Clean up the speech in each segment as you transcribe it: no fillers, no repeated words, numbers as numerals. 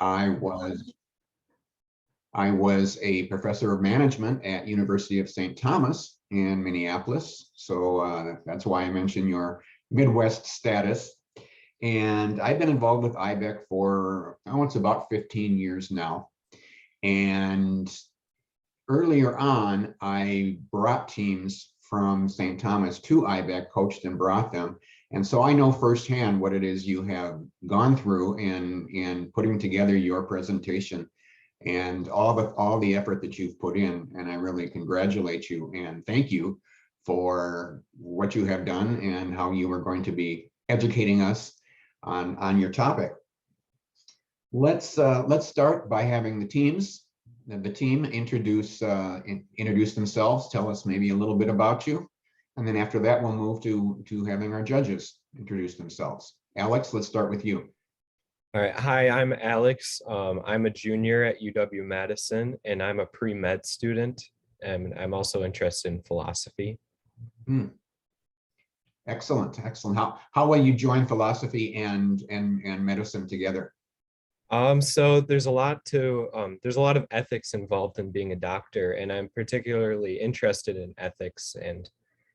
I was I was a professor of management at University of St. Thomas in Minneapolis. So that's why I mentioned your Midwest status. And I've been involved with IBEC for, oh, it's about 15 years now. And earlier on, I brought teams from St. Thomas to IBEC, coached and brought them. And so I know firsthand what it is you have gone through in putting together your presentation and all the effort that you've put in. And I really congratulate you and thank you for what you have done and how you are going to be educating us on your topic. Let's start by having the team introduce themselves, tell us maybe a little bit about you. And then after that, we'll move to having our judges introduce themselves. Alex, let's start with you. All right. Hi, I'm Alex. I'm a junior at UW-Madison, and I'm a pre-med student, and I'm also interested in philosophy. Excellent, excellent. How will you join philosophy and medicine together? So there's a lot of ethics involved in being a doctor, and I'm particularly interested in ethics and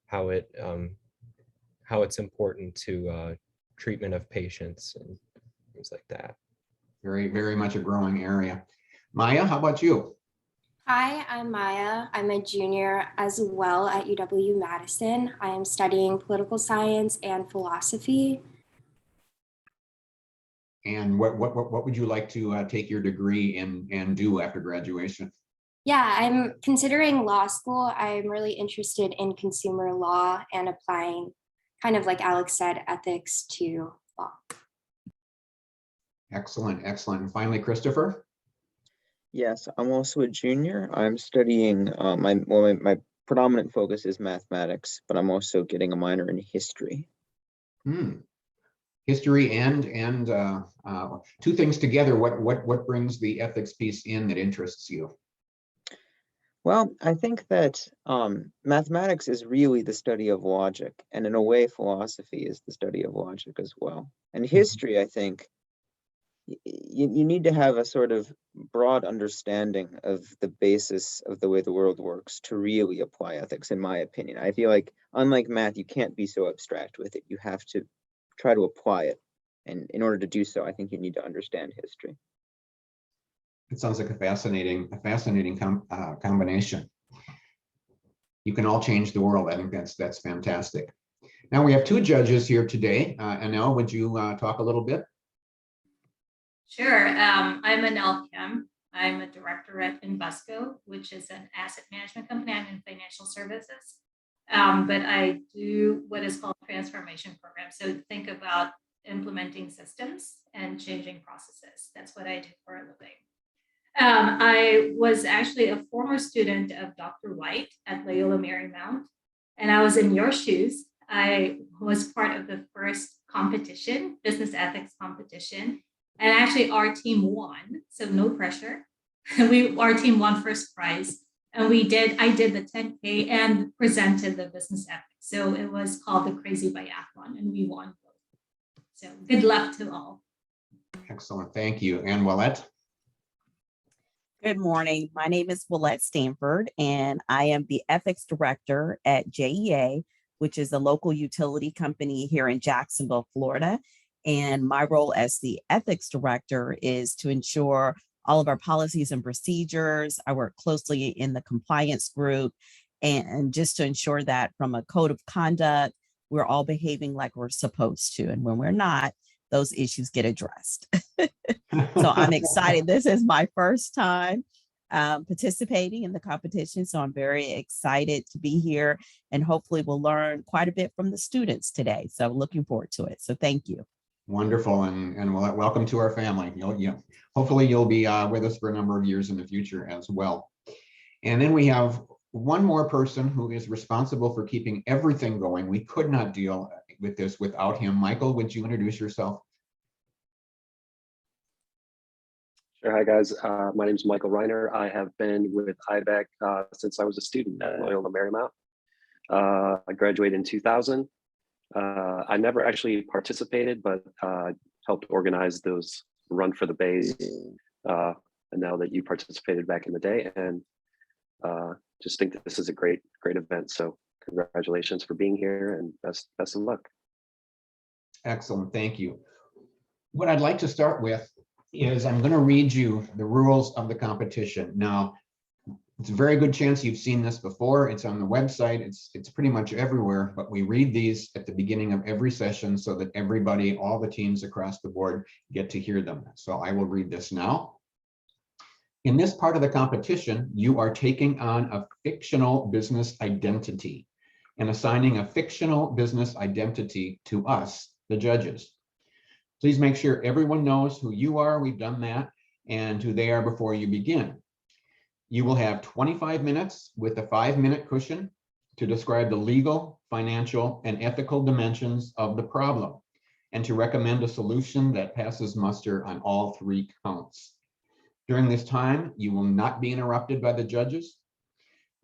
how it's important to treatment of patients and things like that. Very, very much a growing area. Maya, how about you? Hi, I'm Maya. I'm a junior as well at UW-Madison. I am studying political science and philosophy. And what would you like to take your degree and do after graduation? Yeah, I'm considering law school. I'm really interested in consumer law and applying, kind of like Alex said, ethics to law. Excellent, excellent. And finally, Christopher? Yes, I'm also a junior. I'm studying, my predominant focus is mathematics, but I'm also getting a minor in history. History and two things together. What brings the ethics piece in that interests you? Well, I think that mathematics is really the study of logic, and in a way, philosophy is the study of logic as well. And history, I think, you need to have a sort of broad understanding of the basis of the way the world works to really apply ethics, in my opinion. I feel like, unlike math, you can't be so abstract with it. You have to try to apply it. And in order to do so, I think you need to understand history. It sounds like a fascinating combination. You can all change the world. I think that's fantastic. Now we have two judges here today. Anel, would you talk a little bit? Sure. I'm Anel Kim. I'm a director at Invesco, which is an asset management company. I'm in financial services, but I do what is called transformation programs. So think about implementing systems and changing processes. That's what I do for a living. I was actually a former student of Dr. White at Loyola Marymount, and I was in your shoes. I was part of the first competition, business ethics competition, and actually our team won, so no pressure. Our team won first prize, and I did the 10K and presented the business ethics. So it was called the Crazy Biathlon, and we won both. So good luck to all. Excellent, thank you. And Willette? Good morning. My name is Willette Stanford, and I am the ethics director at JEA, which is a local utility company here in Jacksonville, Florida. And my role as the ethics director is to ensure all of our policies and procedures. I work closely in the compliance group, and just to ensure that from a code of conduct, we're all behaving like we're supposed to. And when we're not, those issues get addressed. So I'm excited. This is my first time participating in the competition. So I'm very excited to be here, and hopefully we'll learn quite a bit from the students today. So looking forward to it. So thank you. Wonderful, and welcome to our family. Hopefully you'll be with us for a number of years in the future as well. And then we have one more person who is responsible for keeping everything going. We could not deal with this without him. Michael, would you introduce yourself? Sure. Hi, guys. My name is Michael Reiner. I have been with IBEC since I was a student at Loyola Marymount. I graduated in 2000. I never actually participated, but helped organize those run for the base. And know that you participated back in the day, and just think that this is a great event. So congratulations for being here, and best of luck. Excellent, thank you. What I'd like to start with is I'm going to read you the rules of the competition. Now, it's a very good chance you've seen this before. It's on the website. It's pretty much everywhere, but we read these at the beginning of every session so that everybody, all the teams across the board, get to hear them. So I will read this now. In this part of the competition, you are taking on a fictional business identity and assigning a fictional business identity to us, the judges. Please make sure everyone knows who you are, we've done that, and who they are before you begin. You will have 25 minutes with a 5-minute cushion to describe the legal, financial, and ethical dimensions of the problem and to recommend a solution that passes muster on all 3 counts. During this time, you will not be interrupted by the judges.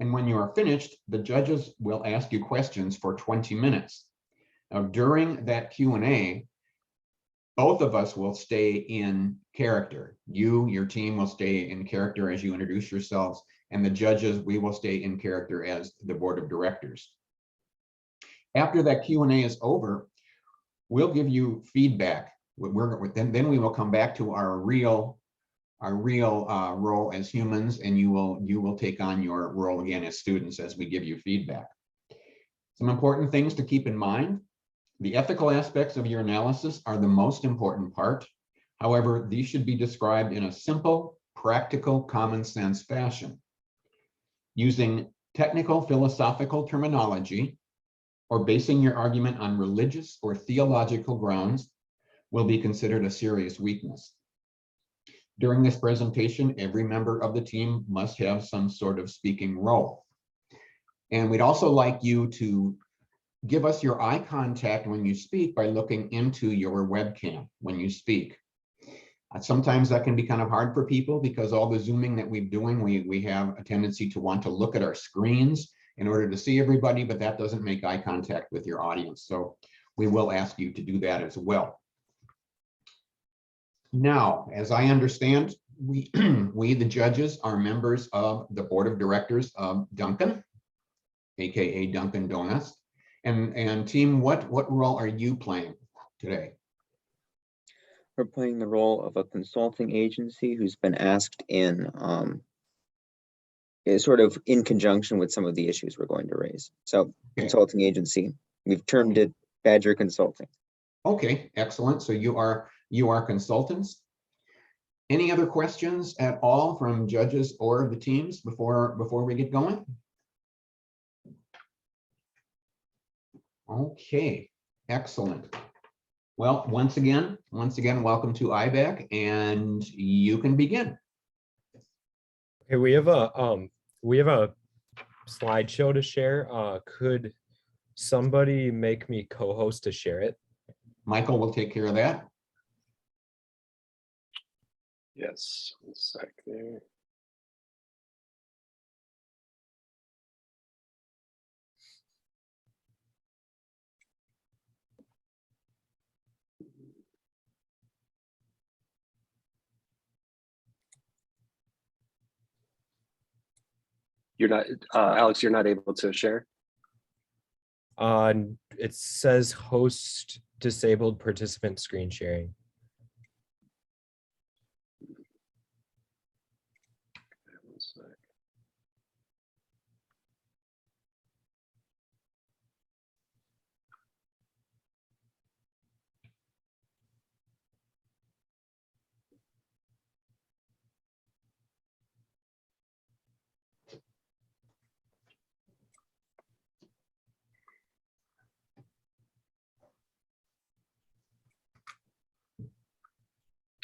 And when you are finished, the judges will ask you questions for 20 minutes. Now, during that Q&A, both of us will stay in character. You, your team will stay in character as you introduce yourselves, and the judges, we will stay in character as the board of directors. After that Q&A is over, we'll give you feedback. Then we will come back to our real role as humans, and you will take on your role again as students as we give you feedback. Some important things to keep in mind. The ethical aspects of your analysis are the most important part. However, these should be described in a simple, practical, common sense fashion. Using technical philosophical terminology or basing your argument on religious or theological grounds will be considered a serious weakness. During this presentation, every member of the team must have some sort of speaking role. And we'd also like you to give us your eye contact when you speak by looking into your webcam when you speak. Sometimes that can be kind of hard for people because all the Zooming that we're doing, we have a tendency to want to look at our screens in order to see everybody, but that doesn't make eye contact with your audience. So we will ask you to do that as well. Now, as I understand, we the judges are members of the board of directors of Dunkin', aka Dunkin' Donuts. And team, what role are you playing today? We're playing the role of a consulting agency who's been asked in sort of in conjunction with some of the issues we're going to raise. So okay. Consulting agency, we've termed it Badger Consulting. Okay, excellent. So you are consultants. Any other questions at all from judges or the teams before we get going? Okay, excellent. Well, once again, welcome to IBAC, and you can begin. Okay, we have a slideshow to share. Could somebody make me co-host to share it? Michael will take care of that. Yes, 1 sec there. You're not, Alex, you're not able to share? It says host disabled participant screen sharing. One sec.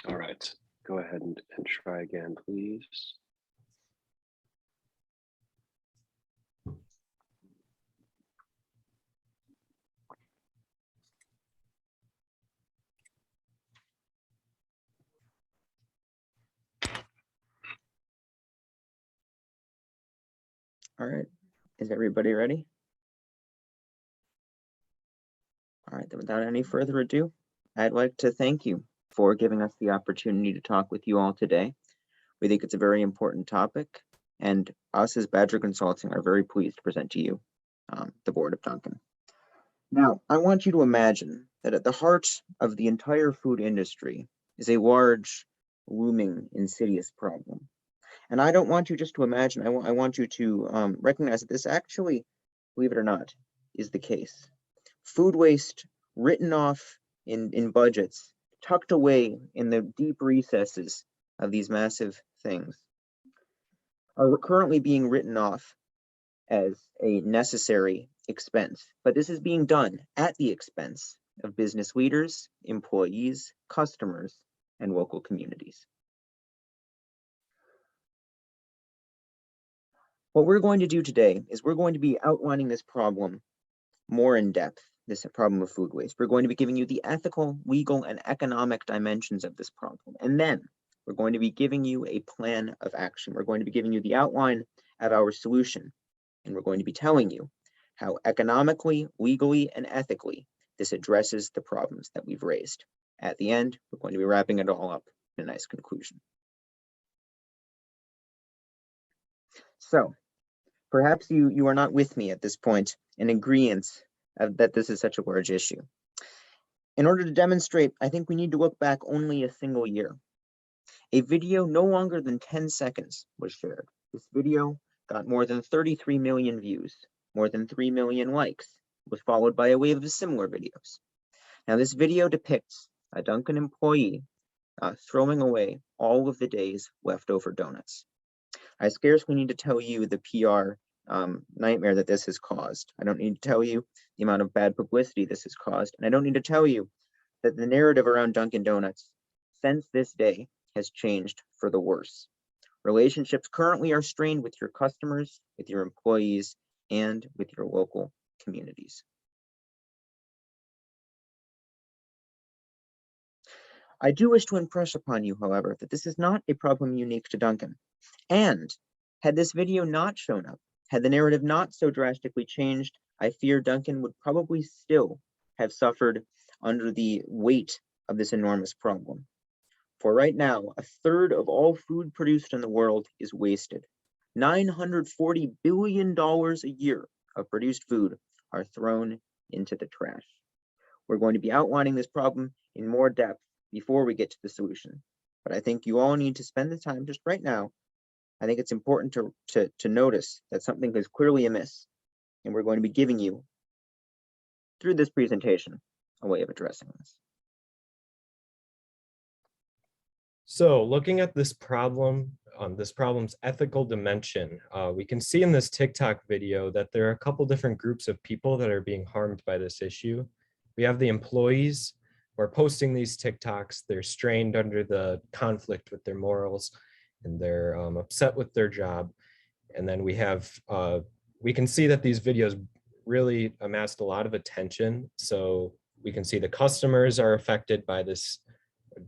All right, go ahead and try again, please. All right, is everybody ready? All right, then without any further ado, I'd like to thank you for giving us the opportunity to talk with you all today. We think it's a very important topic, and us as Badger Consulting are very pleased to present to you the board of Dunkin'. Now, I want you to imagine that at the heart of the entire food industry is a large, looming, insidious problem. And I don't want you just to imagine, I want you to recognize that this actually, believe it or not, is the case. Food waste written off in budgets, tucked away in the deep recesses of these massive things, are currently being written off as a necessary expense. But this is being done at the expense of business leaders, employees, customers, and local communities. What we're going to do today is we're going to be outlining this problem more in depth, this problem of food waste. We're going to be giving you the ethical, legal, and economic dimensions of this problem. And then we're going to be giving you a plan of action. We're going to be giving you the outline of our solution. And we're going to be telling you how economically, legally, and ethically this addresses the problems that we've raised. At the end, we're going to be wrapping it all up in a nice conclusion. So perhaps you are not with me at this point in agreement that this is such a large issue. In order to demonstrate, I think we need to look back only a single year. A video no longer than 10 seconds was shared. This video got more than 33 million views, more than 3 million likes, was followed by a wave of similar videos. Now this video depicts a Dunkin' employee throwing away all of the day's leftover donuts. I scarcely need to tell you the PR nightmare that this has caused. I don't need to tell you the amount of bad publicity this has caused. And I don't need to tell you that the narrative around Dunkin' Donuts since this day has changed for the worse. Relationships currently are strained with your customers, with your employees, and with your local communities. I do wish to impress upon you, however, that this is not a problem unique to Dunkin'. And had this video not shown up, had the narrative not so drastically changed, I fear Dunkin' would probably still have suffered under the weight of this enormous problem. For right now, a third of all food produced in the world is wasted. $940 billion a year of produced food are thrown into the trash. We're going to be outlining this problem in more depth before we get to the solution. But I think you all need to spend the time just right now. I think it's important to notice that something is clearly amiss, and we're going to be giving you, through this presentation, a way of addressing this. So looking at this problem, this problem's ethical dimension, we can see in this TikTok video that there are a couple different groups of people that are being harmed by this issue. We have the employees who are posting these TikToks. They're strained under the conflict with their morals, and they're upset with their job. And then we have, we can see that these videos really amassed a lot of attention. So we can see the customers are affected by this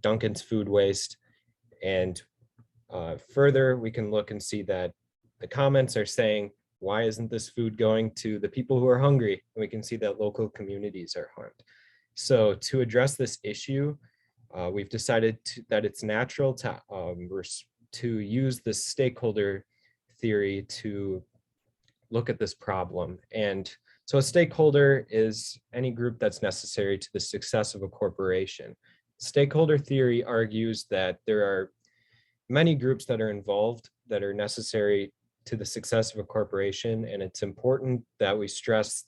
Dunkin's food waste. And further, we can look and see that the comments are saying, why isn't this food going to the people who are hungry? And we can see that local communities are harmed. So to address this issue, we've decided that it's natural to use the stakeholder theory to look at this problem. And so a stakeholder is any group that's necessary to the success of a corporation. Stakeholder theory argues that there are many groups that are involved that are necessary to the success of a corporation, and it's important that we stress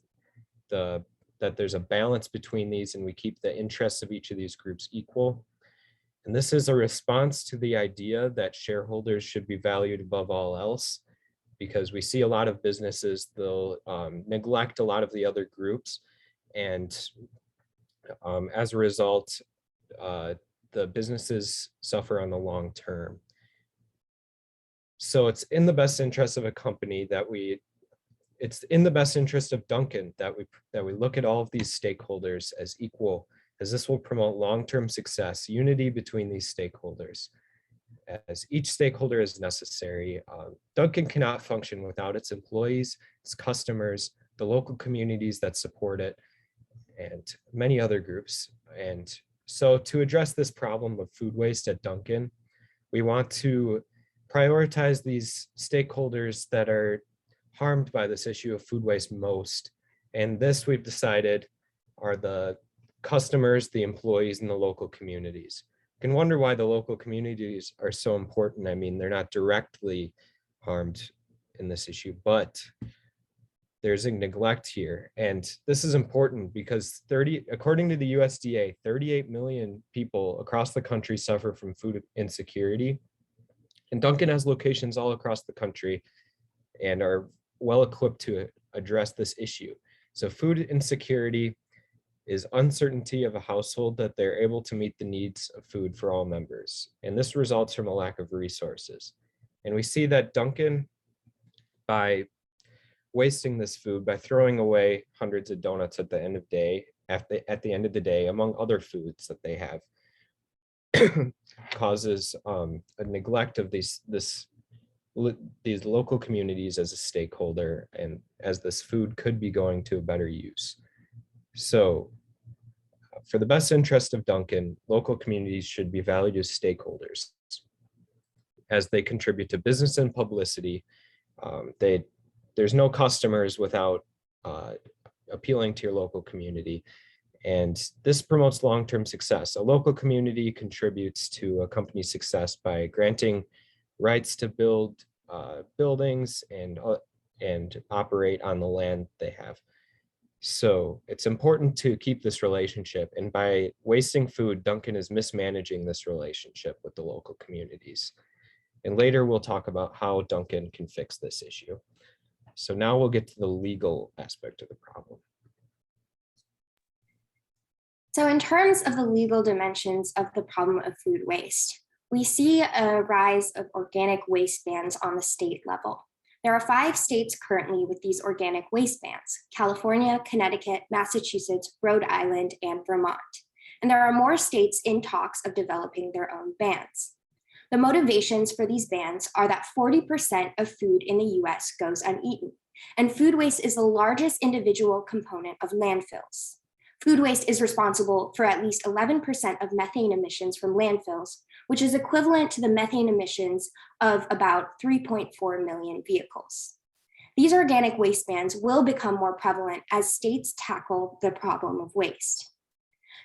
that there's a balance between these and we keep the interests of each of these groups equal. And this is a response to the idea that shareholders should be valued above all else, because we see a lot of businesses, they'll neglect a lot of the other groups. And as a result, the businesses suffer on the long term. So it's in the best interest of a company that it's in the best interest of Dunkin' that we look at all of these stakeholders as equal, as this will promote long-term success, unity between these stakeholders, as each stakeholder is necessary. Dunkin' cannot function without its employees, its customers, the local communities that support it, and many other groups. And So to address this problem of food waste at Dunkin', we want to prioritize these stakeholders that are harmed by this issue of food waste most. And this, we've decided, are the customers, the employees, and the local communities. You can wonder why the local communities are so important. I mean, they're not directly harmed in this issue, but there's a neglect here. And this is important because according to the USDA, 38 million people across the country suffer from food insecurity. And Dunkin' has locations all across the country and are well equipped to address this issue. So food insecurity is uncertainty of a household that they're able to meet the needs of food for all members. And this results from a lack of resources. And we see that Dunkin', by wasting this food, by throwing away hundreds of donuts at the end of day, at the end of the day, among other foods that they have, causes a neglect of these local communities as a stakeholder, and as this food could be going to a better use. So for the best interest of Dunkin', local communities should be valued as stakeholders as they contribute to business and publicity. There's no customers without appealing to your local community. And this promotes long-term success. A local community contributes to a company's success by granting rights to build buildings and operate on the land they have. So it's important to keep this relationship. And by wasting food, Dunkin' is mismanaging this relationship with the local communities. And later we'll talk about how Dunkin' can fix this issue. So now we'll get to the legal aspect of the problem. So in terms of the legal dimensions of the problem of food waste, we see a rise of organic waste bans on the state level. There are 5 states currently with these organic waste bans: California, Connecticut, Massachusetts, Rhode Island, and Vermont. And there are more states in talks of developing their own bans. The motivations for these bans are that 40% of food in the US goes uneaten, and food waste is the largest individual component of landfills. Food waste is responsible for at least 11% of methane emissions from landfills, which is equivalent to the methane emissions of about 3.4 million vehicles. These organic waste bans will become more prevalent as states tackle the problem of waste.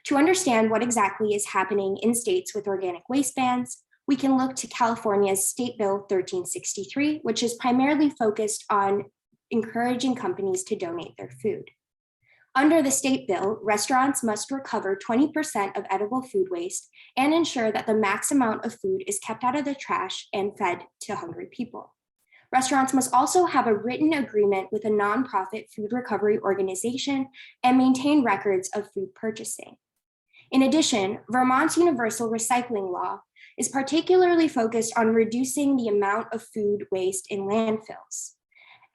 To understand what exactly is happening in states with organic waste bans, we can look to California's State Bill 1363, which is primarily focused on encouraging companies to donate their food. Under the state bill, restaurants must recover 20% of edible food waste and ensure that the max amount of food is kept out of the trash and fed to hungry people. Restaurants must also have a written agreement with a nonprofit food recovery organization and maintain records of food purchasing. In addition, Vermont's universal recycling law is particularly focused on reducing the amount of food waste in landfills.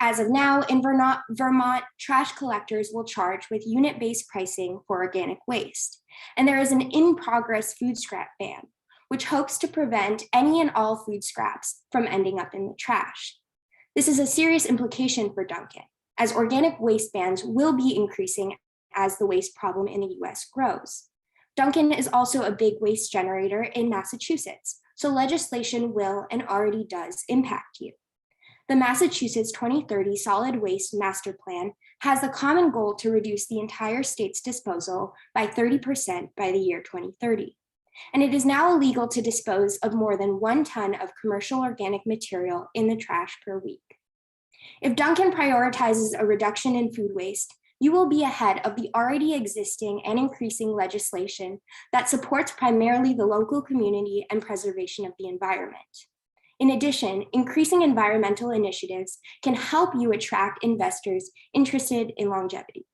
As of now, in Vermont, trash collectors will charge with unit-based pricing for organic waste. And there is an in-progress food scrap ban, which hopes to prevent any and all food scraps from ending up in the trash. This is a serious implication for Dunkin', as organic waste bans will be increasing as the waste problem in the US grows. Dunkin' is also a big waste generator in Massachusetts, so legislation will and already does impact you. The Massachusetts 2030 Solid Waste Master Plan has the common goal to reduce the entire state's disposal by 30% by the year 2030. And it is now illegal to dispose of more than 1 ton of commercial organic material in the trash per week. If Dunkin' prioritizes a reduction in food waste, you will be ahead of the already existing and increasing legislation that supports primarily the local community and preservation of the environment. In addition, increasing environmental initiatives can help you attract investors interested in longevity.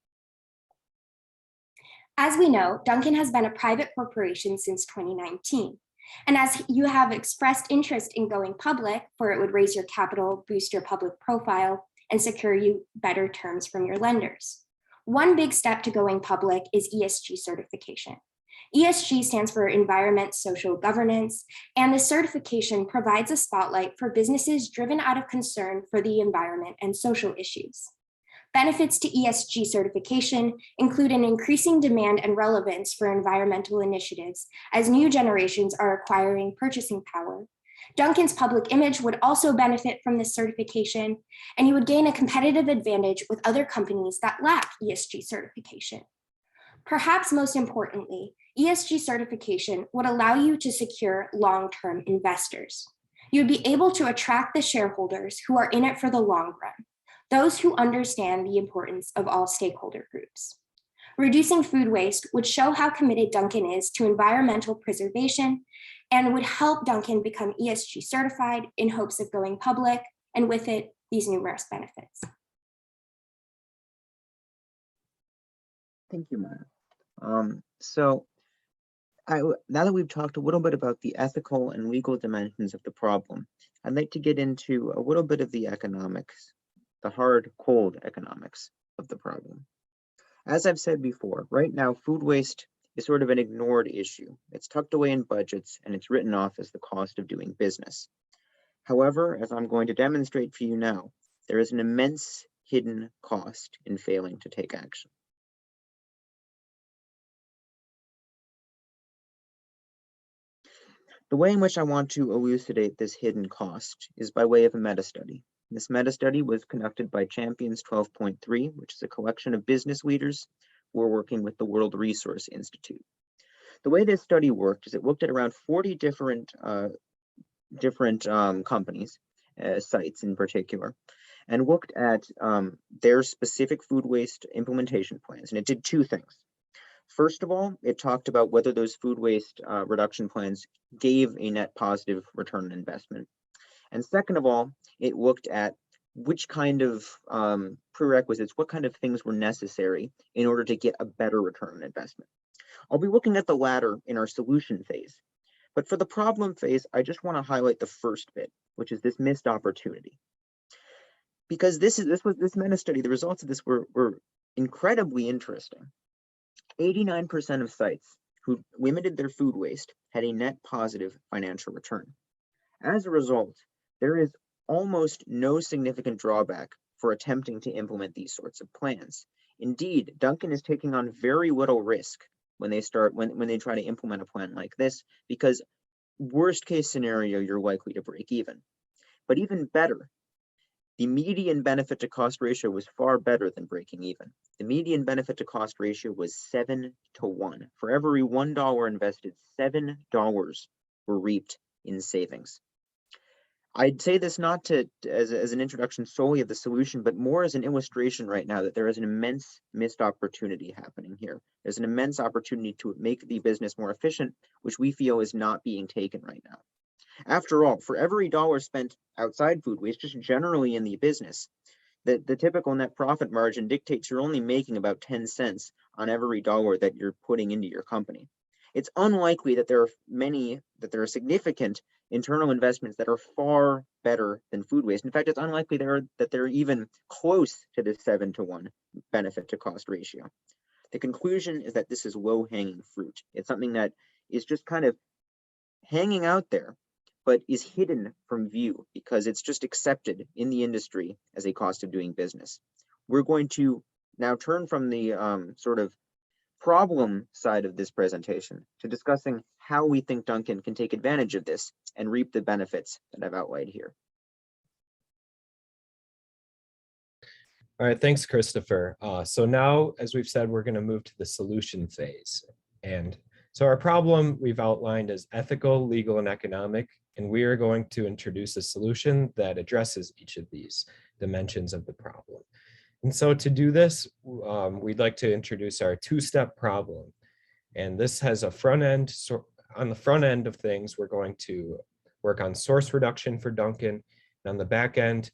As we know, Dunkin' has been a private corporation since 2019. And as you have expressed interest in going public, for it would raise your capital, boost your public profile, and secure you better terms from your lenders. One big step to going public is ESG certification. ESG stands for Environment, Social Governance, and the certification provides a spotlight for businesses driven out of concern for the environment and social issues. Benefits to ESG certification include an increasing demand and relevance for environmental initiatives as new generations are acquiring purchasing power. Dunkin's public image would also benefit from this certification, and you would gain a competitive advantage with other companies that lack ESG certification. Perhaps most importantly, ESG certification would allow you to secure long-term investors. You'd be able to attract the shareholders who are in it for the long run, those who understand the importance of all stakeholder groups. Reducing food waste would show how committed Dunkin is to environmental preservation and would help Dunkin become ESG certified in hopes of going public, and with it, these numerous benefits. Thank you, Maya. Now that we've talked a little bit about the ethical and legal dimensions of the problem, I'd like to get into a little bit of the economics, the hard, cold economics of the problem. As I've said before, right now, food waste is sort of an ignored issue. It's tucked away in budgets and it's written off as the cost of doing business. However, as I'm going to demonstrate for you now, there is an immense hidden cost in failing to take action. The way in which I want to elucidate this hidden cost is by way of a meta-study. This meta-study was conducted by Champions 12.3, which is a collection of business leaders who are working with the World Resource Institute. The way this study worked is it looked at around 40 different companies, sites in particular, and looked at their specific food waste implementation plans. And it did two things. First of all, it talked about whether those food waste reduction plans gave a net positive return on investment. And second of all, it looked at which kind of prerequisites, what kind of things were necessary in order to get a better return on investment. I'll be looking at the latter in our solution phase. But for the problem phase, I just want to highlight the first bit, which is this missed opportunity. Because this meta study, the results of this were incredibly interesting. 89% of sites who limited their food waste had a net positive financial return. As a result, there is almost no significant drawback for attempting to implement these sorts of plans. Indeed, Dunkin is taking on very little risk when they try to implement a plan like this, because worst case scenario, you're likely to break even. But even better, the median benefit to cost ratio was far better than breaking even. The median benefit to cost ratio was 7 to 1. For every $1 invested, $7 were reaped in savings. I'd say this not as an introduction solely of the solution, but more as an illustration right now that there is an immense missed opportunity happening here. There's an immense opportunity to make the business more efficient, which we feel is not being taken right now. After all, for every dollar spent outside food waste, just generally in the business, the typical net profit margin dictates you're only making about 10 cents on every dollar that you're putting into your company. It's unlikely that there are significant internal investments that are far better than food waste. In fact, it's unlikely that they're even close to this 7 to 1 benefit to cost ratio. The conclusion is that this is low-hanging fruit. It's something that is just kind of hanging out there, but is hidden from view because it's just accepted in the industry as a cost of doing business. We're going to now turn from the sort of problem side of this presentation to discussing how we think Dunkin can take advantage of this and reap the benefits that I've outlined here. All right, thanks, Christopher. So now, as we've said, we're going to move to the solution phase. And so our problem we've outlined is ethical, legal, and economic, and we are going to introduce a solution that addresses each of these dimensions of the problem. And so to do this, we'd like to introduce our two-step problem. And this has a front end. So on the front end of things, we're going to work on source reduction for Dunkin. And on the back end,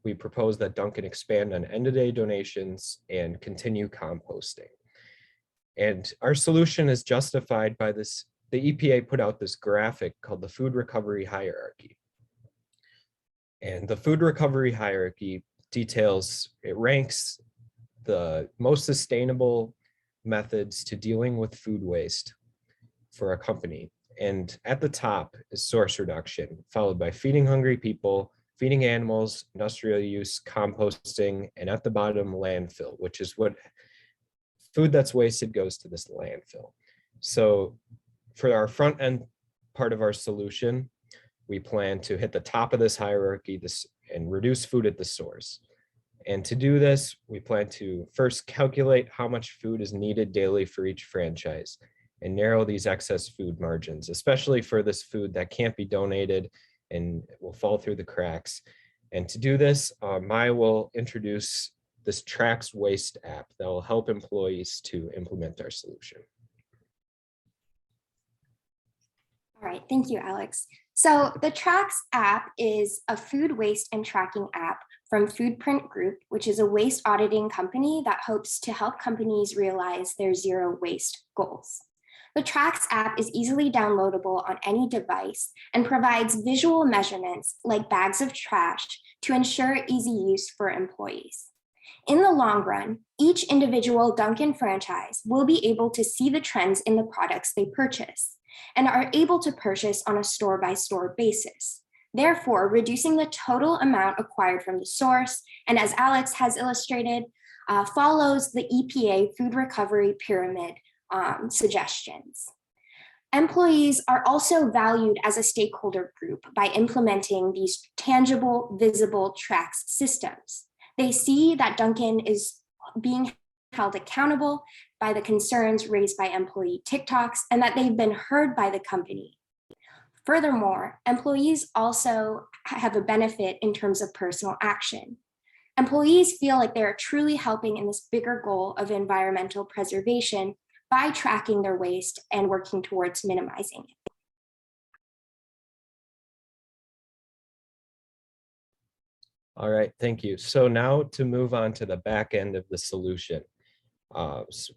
we propose that Dunkin expand on end-of-day donations and continue composting. And our solution is justified by this. The EPA put out this graphic called the food recovery hierarchy. And the food recovery hierarchy it ranks the most sustainable methods to dealing with food waste for a company. And at the top is source reduction, followed by feeding hungry people, feeding animals, industrial use, composting, and at the bottom, landfill, which is what food that's wasted goes to this landfill. So for our front end part of our solution, we plan to hit the top of this hierarchy and reduce food at the source. And to do this, we plan to first calculate how much food is needed daily for each franchise and narrow these excess food margins, especially for this food that can't be donated and will fall through the cracks. And to do this, Maya will introduce this Tracks Waste app that will help employees to implement our solution. All right, thank you, Alex. So the Tracks app is a food waste and tracking app from Foodprint Group, which is a waste auditing company that hopes to help companies realize their zero waste goals. The Tracks app is easily downloadable on any device and provides visual measurements like bags of trash to ensure easy use for employees. In the long run, each individual Dunkin' franchise will be able to see the trends in the products they purchase and are able to purchase on a store-by-store basis, therefore reducing the total amount acquired from the source, and as Alex has illustrated, follows the EPA food recovery pyramid suggestions. Employees are also valued as a stakeholder group by implementing these tangible, visible Tracks systems. They see that Dunkin' is being held accountable by the concerns raised by employee TikToks and that they've been heard by the company. Furthermore, employees also have a benefit in terms of personal action. Employees feel like they're truly helping in this bigger goal of environmental preservation by tracking their waste and working towards minimizing it. All right, thank you. So now to move on to the back end of the solution. So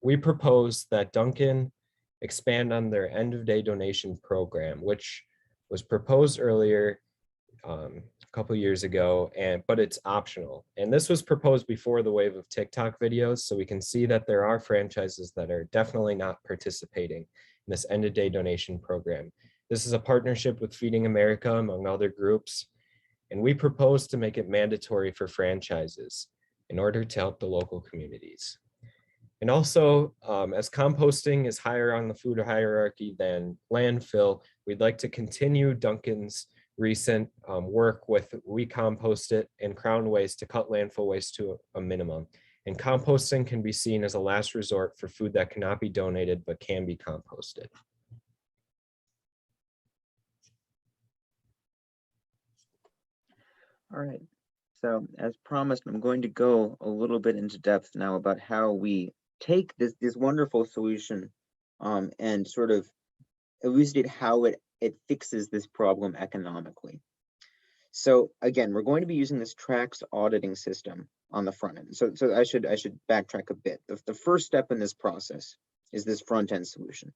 we propose that Dunkin' expand on their end of day donation program, which was proposed earlier a couple years ago, but it's optional. And this was proposed before the wave of TikTok videos, so we can see that there are franchises that are definitely not participating in this end of day donation program. This is a partnership with Feeding America, among other groups, and we propose to make it mandatory for franchises in order to help the local communities. And also, as composting is higher on the food hierarchy than landfill, we'd like to continue Dunkin's recent work with We Compost It and Crown Waste to cut landfill waste to a minimum. And composting can be seen as a last resort for food that cannot be donated but can be composted. All right. So as promised, I'm going to go a little bit into depth now about how we take this wonderful solution and sort of elucidate how it fixes this problem economically. So again, we're going to be using this Tracks auditing system on the front end. So I should backtrack a bit. The first step in this process is this front end solution.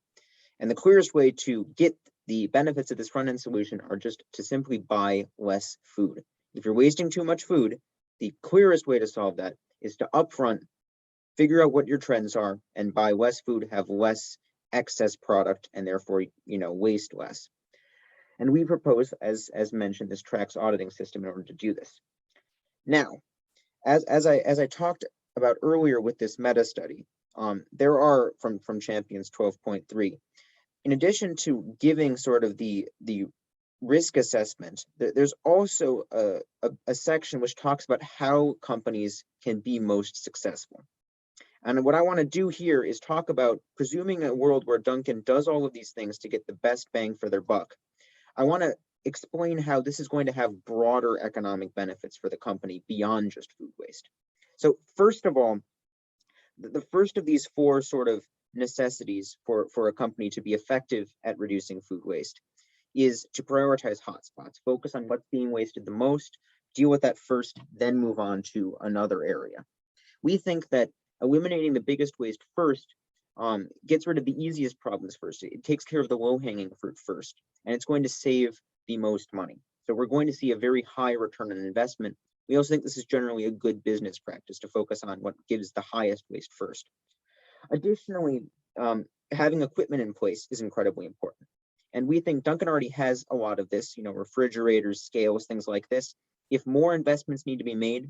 And the clearest way to get the benefits of this front end solution are just to simply buy less food. If you're wasting too much food, the clearest way to solve that is to upfront figure out what your trends are and buy less food, have less excess product, and therefore, waste less. And we propose, as mentioned, this Tracks auditing system in order to do this. Now, as I talked about earlier with this meta study, there are from Champions 12.3, in addition to giving sort of the risk assessment, there's also a section which talks about how companies can be most successful. And what I want to do here is talk about presuming a world where Dunkin' does all of these things to get the best bang for their buck. I want to explain how this is going to have broader economic benefits for the company beyond just food waste. So first of all, the first of these four sort of necessities for a company to be effective at reducing food waste is to prioritize hotspots, focus on what's being wasted the most, deal with that first, then move on to another area. We think that eliminating the biggest waste first gets rid of the easiest problems first. It takes care of the low-hanging fruit first, and it's going to save the most money. So we're going to see a very high return on investment. We also think this is generally a good business practice to focus on what gives the highest waste first. Additionally, having equipment in place is incredibly important. And we think Dunkin' already has a lot of this, refrigerators, scales, things like this. If more investments need to be made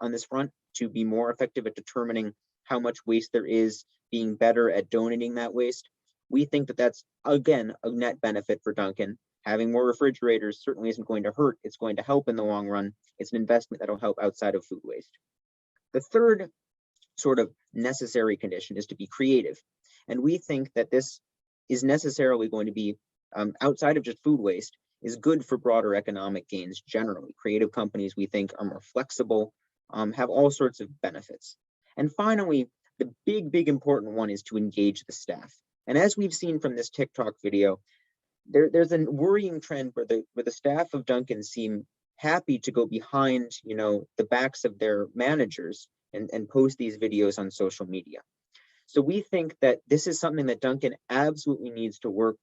on this front to be more effective at determining how much waste there is, being better at donating that waste, we think that that's, again, a net benefit for Dunkin'. Having more refrigerators certainly isn't going to hurt. It's going to help in the long run. It's an investment that'll help outside of food waste. The third sort of necessary condition is to be creative. And we think that this is necessarily going to be, outside of just food waste, is good for broader economic gains generally. Creative companies, we think, are more flexible, have all sorts of benefits. And finally, the big important one is to engage the staff. And as we've seen from this TikTok video, there's a worrying trend where the staff of Dunkin' seem happy to go behind, the backs of their managers and post these videos on social media. So we think that this is something that Dunkin' absolutely needs to work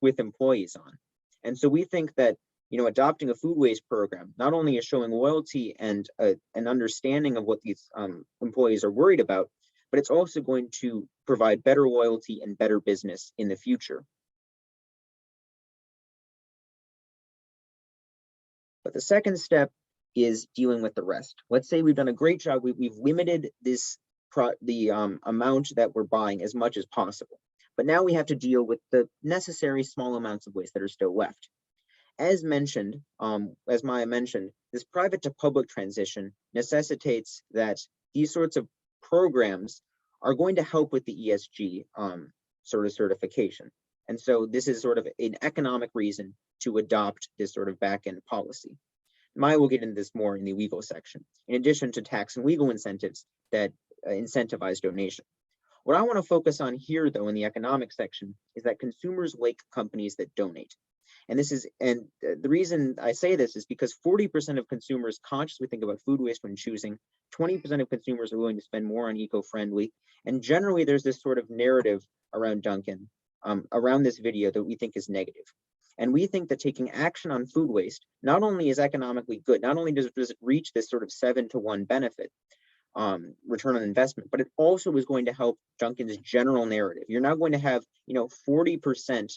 with employees on. And so we think that, adopting a food waste program not only is showing loyalty and an understanding of what these employees are worried about, but it's also going to provide better loyalty and better business in the future. But the second step is dealing with the rest. Let's say we've done a great job. We've limited the amount that we're buying as much as possible. But now we have to deal with the necessary small amounts of waste that are still left. As mentioned, as Maya mentioned, this private to public transition necessitates that these sorts of programs are going to help with the ESG sort of certification. And so this is sort of an economic reason to adopt this sort of back-end policy. Maya will get into this more in the legal section, in addition to tax and legal incentives that incentivize donation. What I want to focus on here, though, in the economic section, is that consumers like companies that donate. And the reason I say this is because 40% of consumers consciously think about food waste when choosing, 20% of consumers are willing to spend more on eco-friendly, and generally there's this sort of narrative around Dunkin', around this video that we think is negative. And we think that taking action on food waste not only is economically good, not only does it reach this sort of 7-to-1 benefit, return on investment, but it also is going to help Dunkin's general narrative. You're now going to have, 40%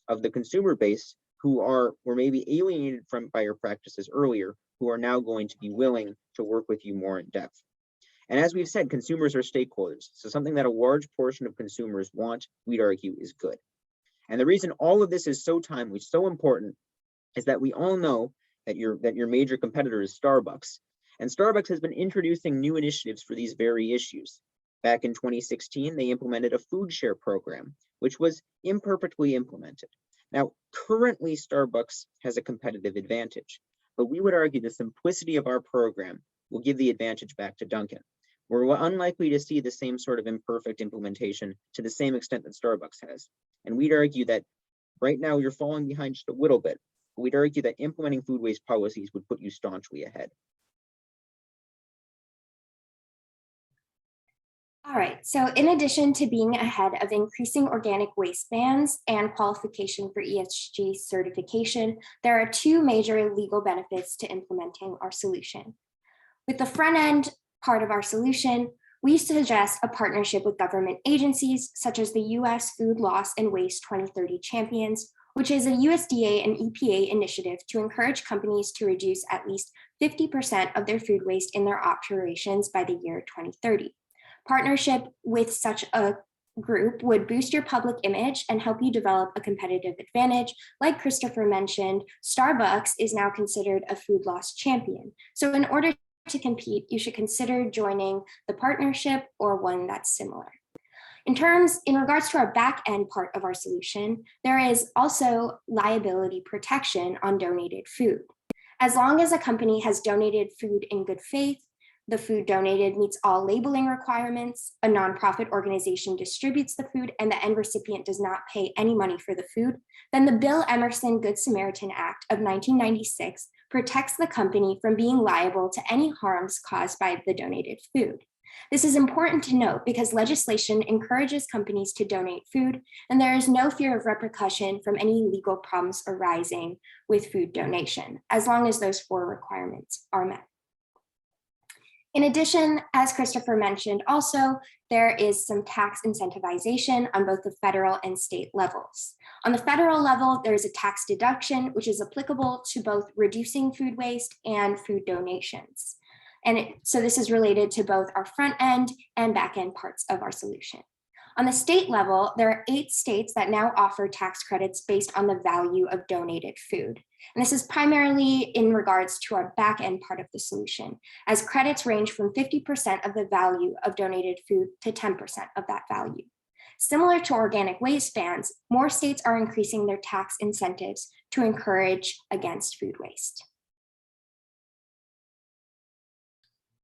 of the consumer base who were maybe alienated by your practices earlier, who are now going to be willing to work with you more in depth. And as we've said, consumers are stakeholders. So something that a large portion of consumers want, we'd argue, is good. And the reason all of this is so timely, so important, is that we all know that your major competitor is Starbucks. And Starbucks has been introducing new initiatives for these very issues. Back in 2016, they implemented a food share program, which was imperfectly implemented. Now, currently, Starbucks has a competitive advantage, but we would argue the simplicity of our program will give the advantage back to Dunkin'. We're unlikely to see the same sort of imperfect implementation to the same extent that Starbucks has. And we'd argue that right now you're falling behind just a little bit, but we'd argue that implementing food waste policies would put you staunchly ahead. All right, so in addition to being ahead of increasing organic waste bans and qualification for ESG certification, there are two major legal benefits to implementing our solution. With the front end part of our solution, we suggest a partnership with government agencies such as the U.S. Food Loss and Waste 2030 Champions, which is a USDA and EPA initiative to encourage companies to reduce at least 50% of their food waste in their operations by the year 2030. Partnership with such a group would boost your public image and help you develop a competitive advantage. Like Christopher mentioned, Starbucks is now considered a food loss champion. So in order to compete, you should consider joining the partnership or one that's similar. In regards to our back end part of our solution, there is also liability protection on donated food. As long as a company has donated food in good faith, the food donated meets all labeling requirements, a nonprofit organization distributes the food, and the end recipient does not pay any money for the food, then the Bill Emerson Good Samaritan Act of 1996 protects the company from being liable to any harms caused by the donated food. This is important to note because legislation encourages companies to donate food, and there is no fear of repercussion from any legal problems arising with food donation, as long as those 4 requirements are met. In addition, as Christopher mentioned also, there is some tax incentivization on both the federal and state levels. On the federal level, there is a tax deduction, which is applicable to both reducing food waste and food donations. And so this is related to both our front end and back end parts of our solution. On the state level, there are 8 states that now offer tax credits based on the value of donated food. And this is primarily in regards to our back end part of the solution, as credits range from 50% of the value of donated food to 10% of that value. Similar to organic waste bans, more states are increasing their tax incentives to encourage against food waste.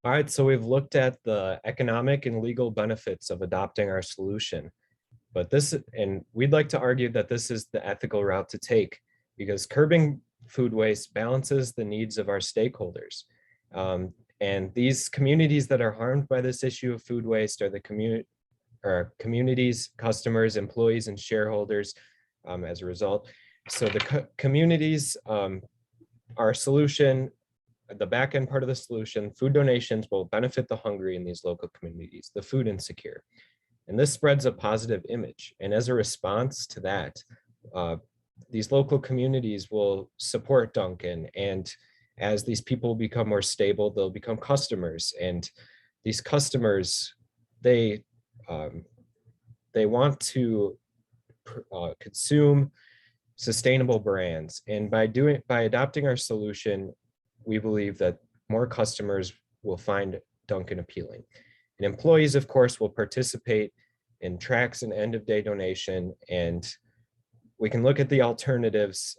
All right, so we've looked at the economic and legal benefits of adopting our solution, but we'd like to argue that this is the ethical route to take, because curbing food waste balances the needs of our stakeholders. And these communities that are harmed by this issue of food waste are the communities, customers, employees, and shareholders as a result. So the communities, our solution, the back end part of the solution, food donations will benefit the hungry in these local communities, the food insecure. And this spreads a positive image. And as a response to that, these local communities will support Dunkin'. And as these people become more stable, they'll become customers. And these customers, they want to consume sustainable brands. And by adopting our solution, we believe that more customers will find Dunkin' appealing. And employees, of course, will participate in tracks and end of day donation. And we can look at the alternatives.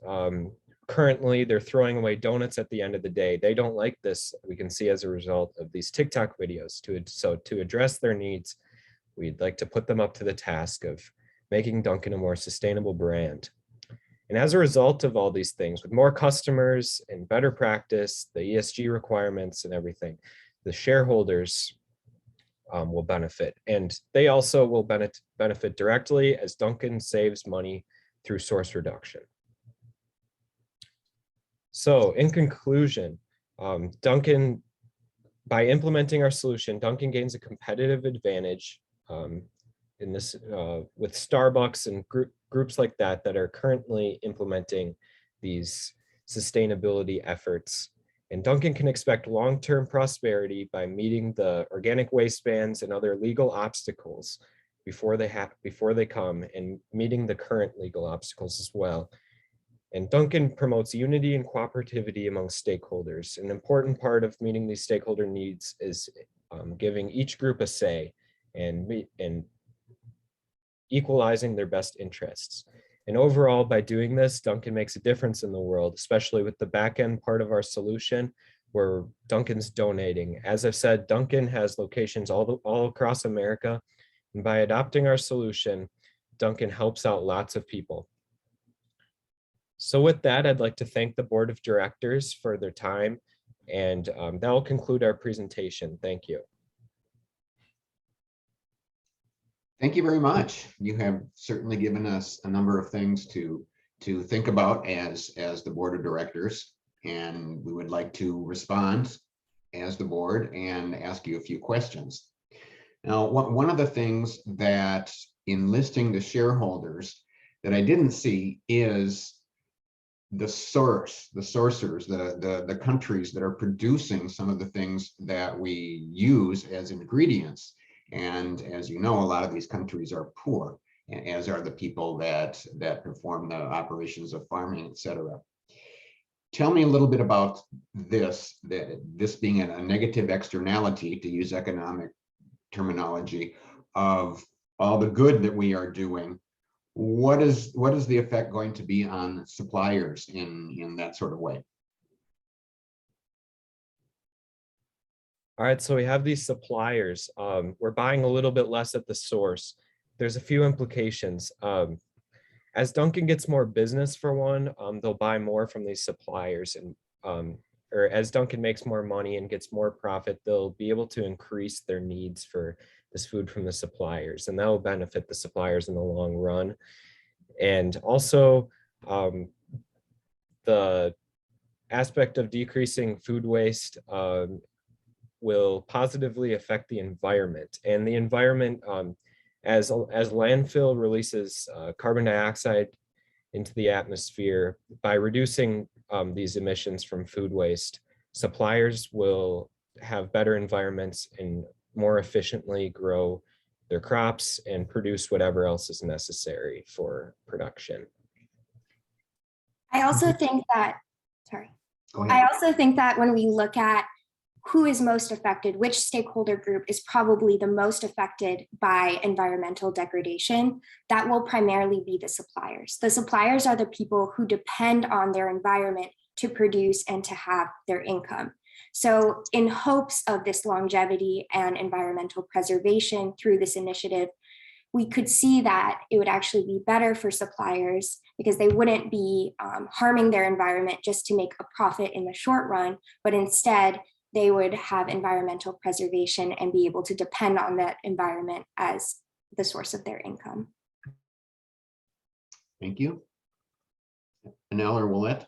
Currently, they're throwing away donuts at the end of the day. They don't like this, we can see as a result of these TikTok videos. So to address their needs, we'd like to put them up to the task of making Dunkin' a more sustainable brand. And as a result of all these things, with more customers and better practice, the ESG requirements and everything, the shareholders will benefit. And they also will benefit directly as Dunkin' saves money through source reduction. So in conclusion, Dunkin', by implementing our solution, Dunkin' gains a competitive advantage in this with Starbucks and groups like that are currently implementing these sustainability efforts. And Dunkin' can expect long-term prosperity by meeting the organic waste bans and other legal obstacles before they come, and meeting the current legal obstacles as well. And Dunkin' promotes unity and cooperativity among stakeholders. An important part of meeting these stakeholder needs is giving each group a say and equalizing their best interests. And overall, by doing this, Dunkin' makes a difference in the world, especially with the back end part of our solution, where Dunkin's donating. As I've said, Dunkin' has locations all across America. And by adopting our solution, Dunkin' helps out lots of people. So with that, I'd like to thank the board of directors for their time, and that will conclude our presentation. Thank you. Thank you very much. You have certainly given us a number of things to think about as the board of directors, and we would like to respond as the board and ask you a few questions. Now, one of the things that in listing the shareholders that I didn't see is the sourcers, the countries that are producing some of the things that we use as ingredients. And as you know, a lot of these countries are poor, as are the people that perform the operations of farming, etc. Tell me a little bit about this being a negative externality, to use economic terminology, of all the good that we are doing. What is the effect going to be on suppliers in that sort of way? All right, so we have these suppliers. We're buying a little bit less at the source. There's a few implications. As Dunkin' gets more business, for one, they'll buy more from these suppliers, and or as Dunkin' makes more money and gets more profit, they'll be able to increase their needs for this food from the suppliers, and that will benefit the suppliers in the long run. And also, the aspect of decreasing food waste will positively affect the environment. And the environment, as landfill releases carbon dioxide into the atmosphere, by reducing these emissions from food waste, suppliers will have better environments and more efficiently grow their crops and produce whatever else is necessary for production. I also think that, sorry. Go I ahead. also think that when we look at who is most affected, which stakeholder group is probably the most affected by environmental degradation, that will primarily be the suppliers. The suppliers are the people who depend on their environment to produce and to have their income. So in hopes of this longevity and environmental preservation through this initiative, we could see that it would actually be better for suppliers because they wouldn't be harming their environment just to make a profit in the short run, but instead they would have environmental preservation and be able to depend on that environment as the source of their income. Thank you. Anel or Willette?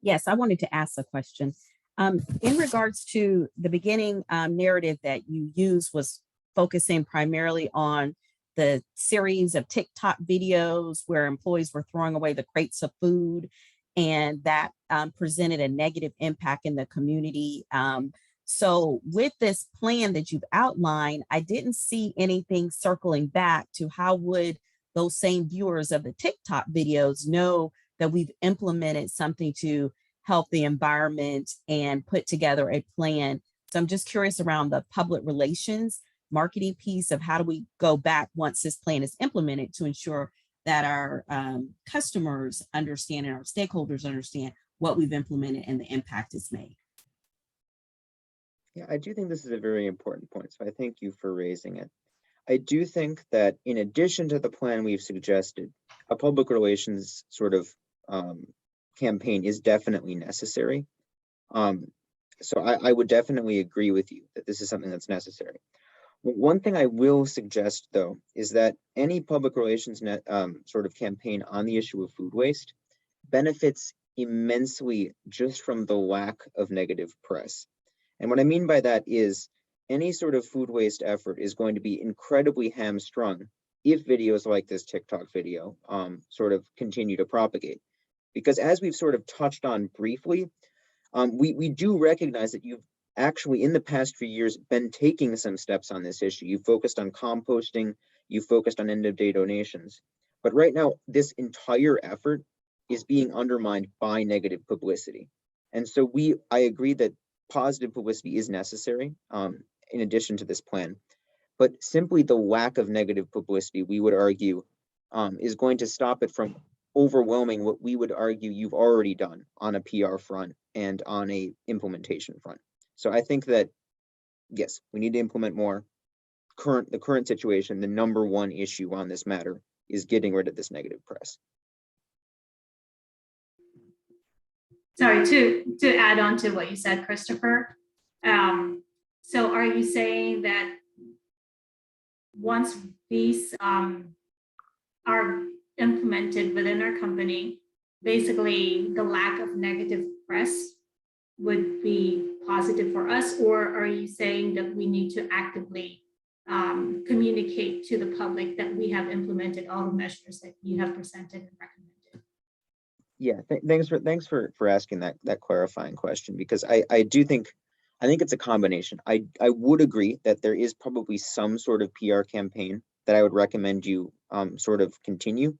Yes, I wanted to ask a question. In regards to the beginning narrative that you used was focusing primarily on the series of TikTok videos where employees were throwing away the crates of food, and that presented a negative impact in the community. So with this plan that you've outlined, I didn't see anything circling back to how would those same viewers of the TikTok videos know that we've implemented something to help the environment and put together a plan. So I'm just curious around the public relations marketing piece of how do we go back once this plan is implemented to ensure that our customers understand and our stakeholders understand what we've implemented and the impact it's made. Yeah, I do think this is a very important point. So I thank you for raising it. I do think that in addition to the plan we've suggested, a public relations sort of campaign is definitely necessary. So I would definitely agree with you that this is something that's necessary. One thing I will suggest, though, is that any public relations sort of campaign on the issue of food waste benefits immensely just from the lack of negative press. And what I mean by that is any sort of food waste effort is going to be incredibly hamstrung if videos like this TikTok video sort of continue to propagate. Because as we've sort of touched on briefly, we do recognize that you've actually in the past few years been taking some steps on this issue. You've focused on composting, you've focused on end of day donations. But right now, this entire effort is being undermined by negative publicity. And so I agree that positive publicity is necessary in addition to this plan. But simply the lack of negative publicity, we would argue, is going to stop it from overwhelming what we would argue you've already done on a PR front and on a implementation front. So I think that, yes, we need to implement more. The current situation, the number one issue on this matter is getting rid of this negative press. Sorry, to add on to what you said, Christopher. So are you saying that once these are implemented within our company, basically the lack of negative press would be positive for us? Or are you saying that we need to actively communicate to the public that we have implemented all the measures that you have presented and recommended? Yeah, thanks for asking that clarifying question, because I think it's a combination. I would agree that there is probably some sort of PR campaign that I would recommend you sort of continue.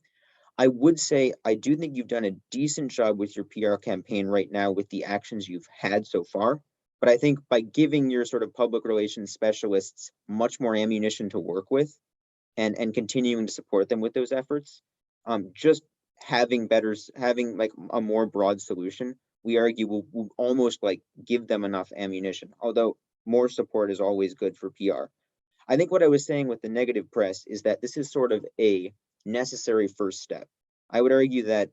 I would say I do think you've done a decent job with your PR campaign right now with the actions you've had so far. But I think by giving your sort of public relations specialists much more ammunition to work with and continuing to support them with those efforts, just having like a more broad solution, we argue will almost like give them enough ammunition, although more support is always good for PR. I think what I was saying with the negative press is that this is sort of a necessary first step. I would argue that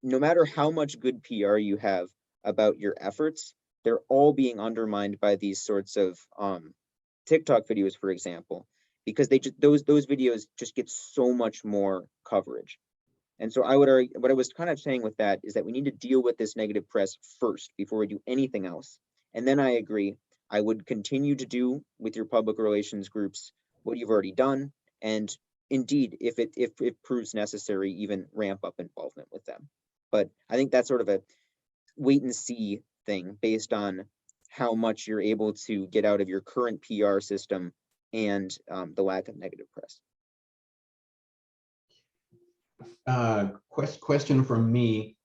no matter how much good PR you have about your efforts, they're all being undermined by these sorts of TikTok videos, for example, because those videos just get so much more coverage. And so I would argue, what I was kind of saying with that is that we need to deal with this negative press first before we do anything else. And then I agree, I would continue to do with your public relations groups what you've already done. And indeed, if it proves necessary, even ramp up involvement with them. But I think that's sort of a wait and see thing based on how much you're able to get out of your current PR system and the lack of negative press. Question from me.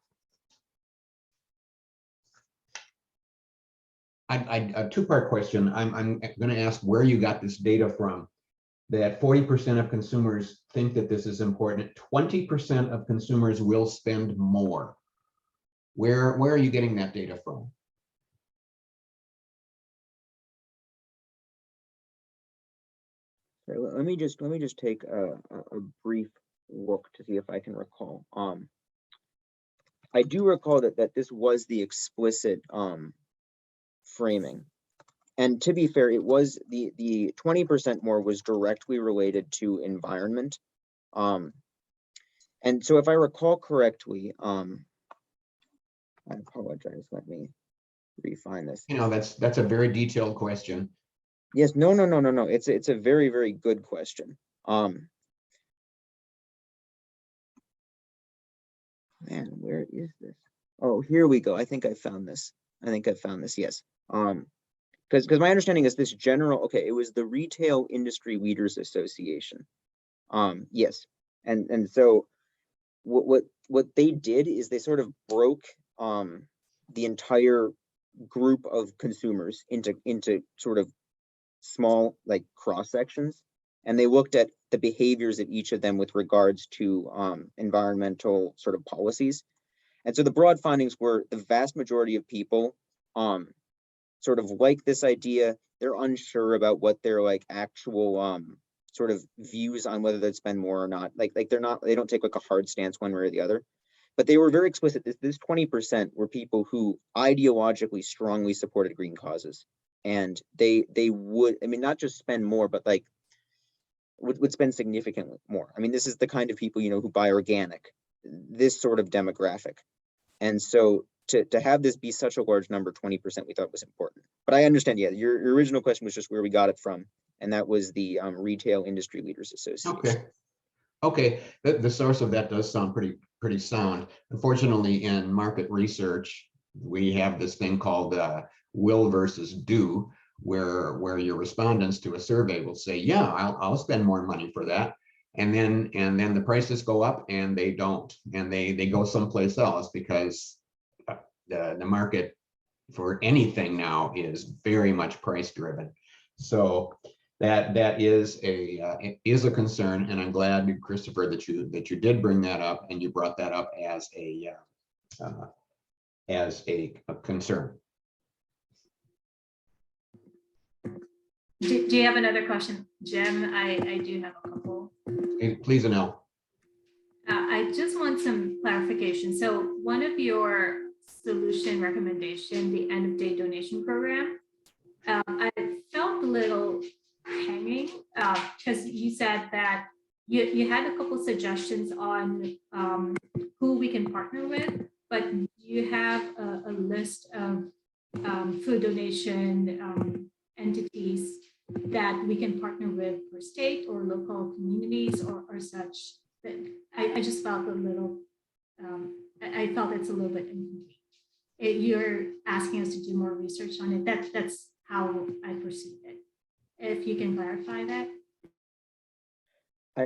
A two-part question. I'm going to ask where you got this data from, that 40% of consumers think that this is important. 20% of consumers will spend more. Where are you getting that data from? Let me just take a brief look to see if I can recall. I do recall that this was the explicit framing. And to be fair, it was the 20% more was directly related to environment. And so if I recall correctly, I apologize, let me refine this. You know, that's a very detailed question. Yes, no. It's a very, very good question. Man, where is this? Oh, here we go. I think I found this. Yes. Because my understanding is this general, okay, it was the Retail Industry Leaders Association. Yes. And so what they did is they sort of broke the entire group of consumers into sort of small like cross sections, and they looked at the behaviors of each of them with regards to environmental sort of policies. And so the broad findings were the vast majority of people sort of like this idea. They're unsure about what their like actual sort of views on whether they'd spend more or not. Like they don't take like a hard stance one way or the other. But they were very explicit. This 20% were people who ideologically strongly supported green causes. And they would, I mean, not just spend more, but like would spend significantly more. I mean, this is the kind of people, you know, who buy organic, this sort of demographic. And so to have this be such a large number, 20%, we thought was important. But I understand, yeah, your original question was just where we got it from. And that was the Retail Industry Leaders Association. Okay. The source of that does sound pretty sound. Unfortunately, in market research, we have this thing called will versus do, where your respondents to a survey will say, yeah, I'll spend more money for that. And then the prices go up and they don't, and they go someplace else, because the market for anything now is very much price driven. So that is a concern, and I'm glad, Christopher, that you did bring that up, and you brought that up as a concern. Do you have another question, Jim? I do have a couple. Please, Anel. I just want some clarification. So one of your solution recommendation, the end of day donation program, I felt a little hanging because you said that you had a couple suggestions on who we can partner with, but you have a list of food donation entities that we can partner with for state or local communities or such. But I just felt a little, I felt it's a little bit incomplete. You're asking us to do more research on it. That's how I perceive it. If you can clarify that.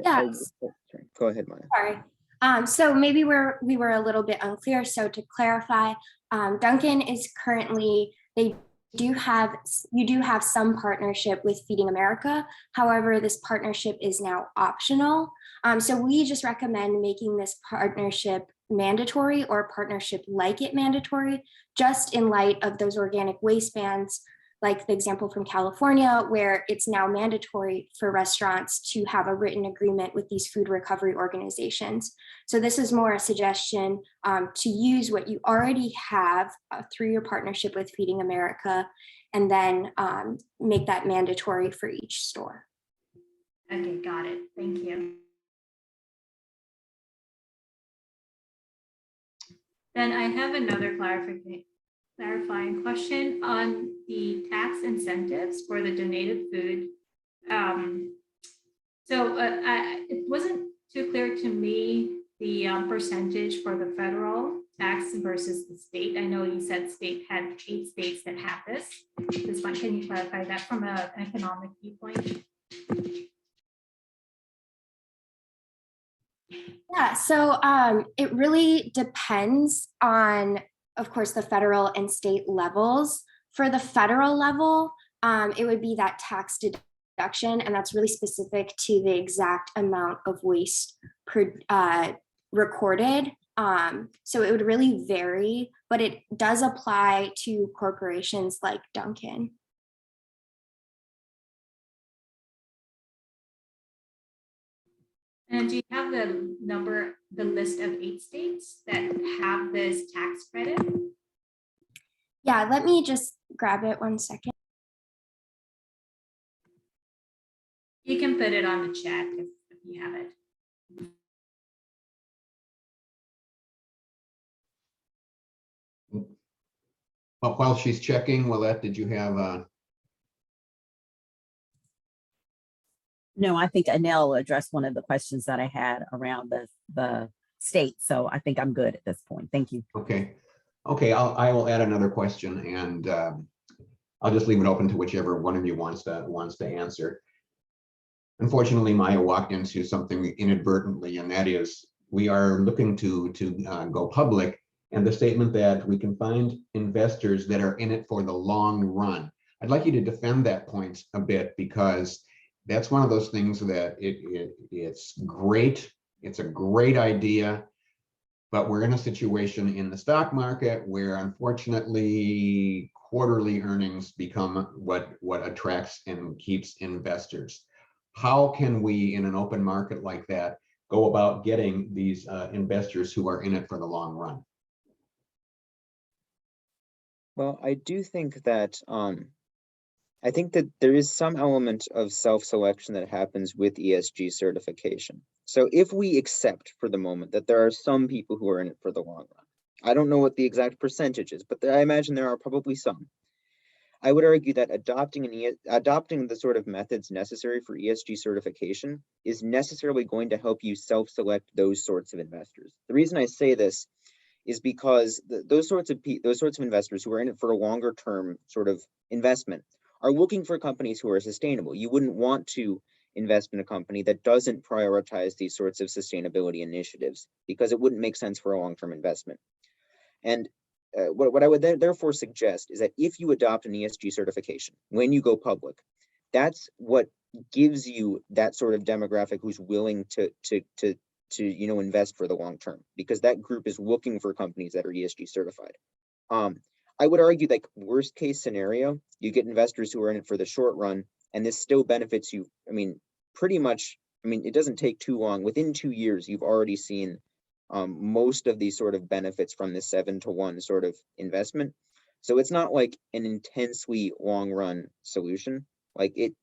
Yes. Sorry, go ahead, Maya. Sorry. So maybe we were a little bit unclear. So to clarify, Duncan is currently, you do have some partnership with Feeding America. However, this partnership is now optional. So we just recommend making this partnership mandatory, or partnership like it mandatory, just in light of those organic waste bans, like the example from California, where it's now mandatory for restaurants to have a written agreement with these food recovery organizations. So this is more a suggestion to use what you already have through your partnership with Feeding America, and then make that mandatory for each store. Okay, got it. Thank you. Then I have another clarification. clarifying question on the tax incentives for the donated food. It wasn't too clear to me the percentage for the federal tax versus the state. I know you said state had 8 states that have this one. Can you clarify that from an economic viewpoint? Yeah, so it really depends on, of course, the federal and state levels. For the federal level, it would be that tax deduction, and that's really specific to the exact amount of waste recorded. So it would really vary, but it does apply to corporations like Dunkin'. And do you have the list of 8 states that have this tax credit? Yeah, let me just grab it 1 second. You can put it on the chat if you have it. Well, while she's checking, Willette, did you have No, I think Anel addressed one of the questions that I had around the state. So I think I'm good at this point. Thank you. okay. Okay, I will add another question, and I'll just leave it open to whichever one of you wants to answer. Unfortunately, Maya walked into something inadvertently, and that is we are looking to go public, and the statement that we can find investors that are in it for the long run. I'd like you to defend that point a bit, because that's one of those things that it's great. It's a great idea, but we're in a situation in the stock market where unfortunately quarterly earnings become what attracts and keeps investors. How can we, in an open market like that, go about getting these investors who are in it for the long run? Well, I do think that I think that there is some element of self-selection that happens with ESG certification. So if we accept for the moment that there are some people who are in it for the long run, I don't know what the exact percentage is, but I imagine there are probably some. I would argue that adopting the sort of methods necessary for ESG certification is necessarily going to help you self-select those sorts of investors. The reason I say this is because those sorts of investors who are in it for a longer term sort of investment are looking for companies who are sustainable. You wouldn't want to invest in a company that doesn't prioritize these sorts of sustainability initiatives, because it wouldn't make sense for a long-term investment. And what I would therefore suggest is that if you adopt an ESG certification when you go public, that's what gives you that sort of demographic who's willing to invest for the long term, because that group is looking for companies that are ESG certified. I would argue, like, worst case scenario, you get investors who are in it for the short run, and this still benefits you. I mean, pretty much, it doesn't take too long. Within 2 years, you've already seen most of these sort of benefits from this 7-to-1 sort of investment. So it's not like an intensely long run solution. Like it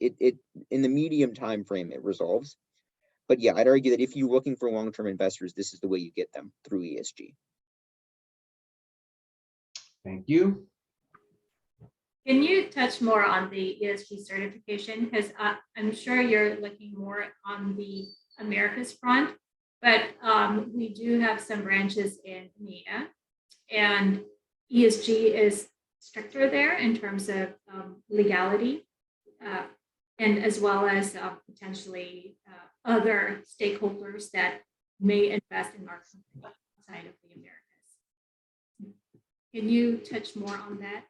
in the medium time frame, it resolves. But yeah, I'd argue that if you're looking for long-term investors, this is the way you get them, through ESG. Thank you. Can you touch more on the ESG certification? Because I'm sure you're looking more on the Americas front, but we do have some branches in EMEA, and ESG is stricter there in terms of legality, and as well as potentially other stakeholders that may invest in our company outside of the Americas. Can you touch more on that?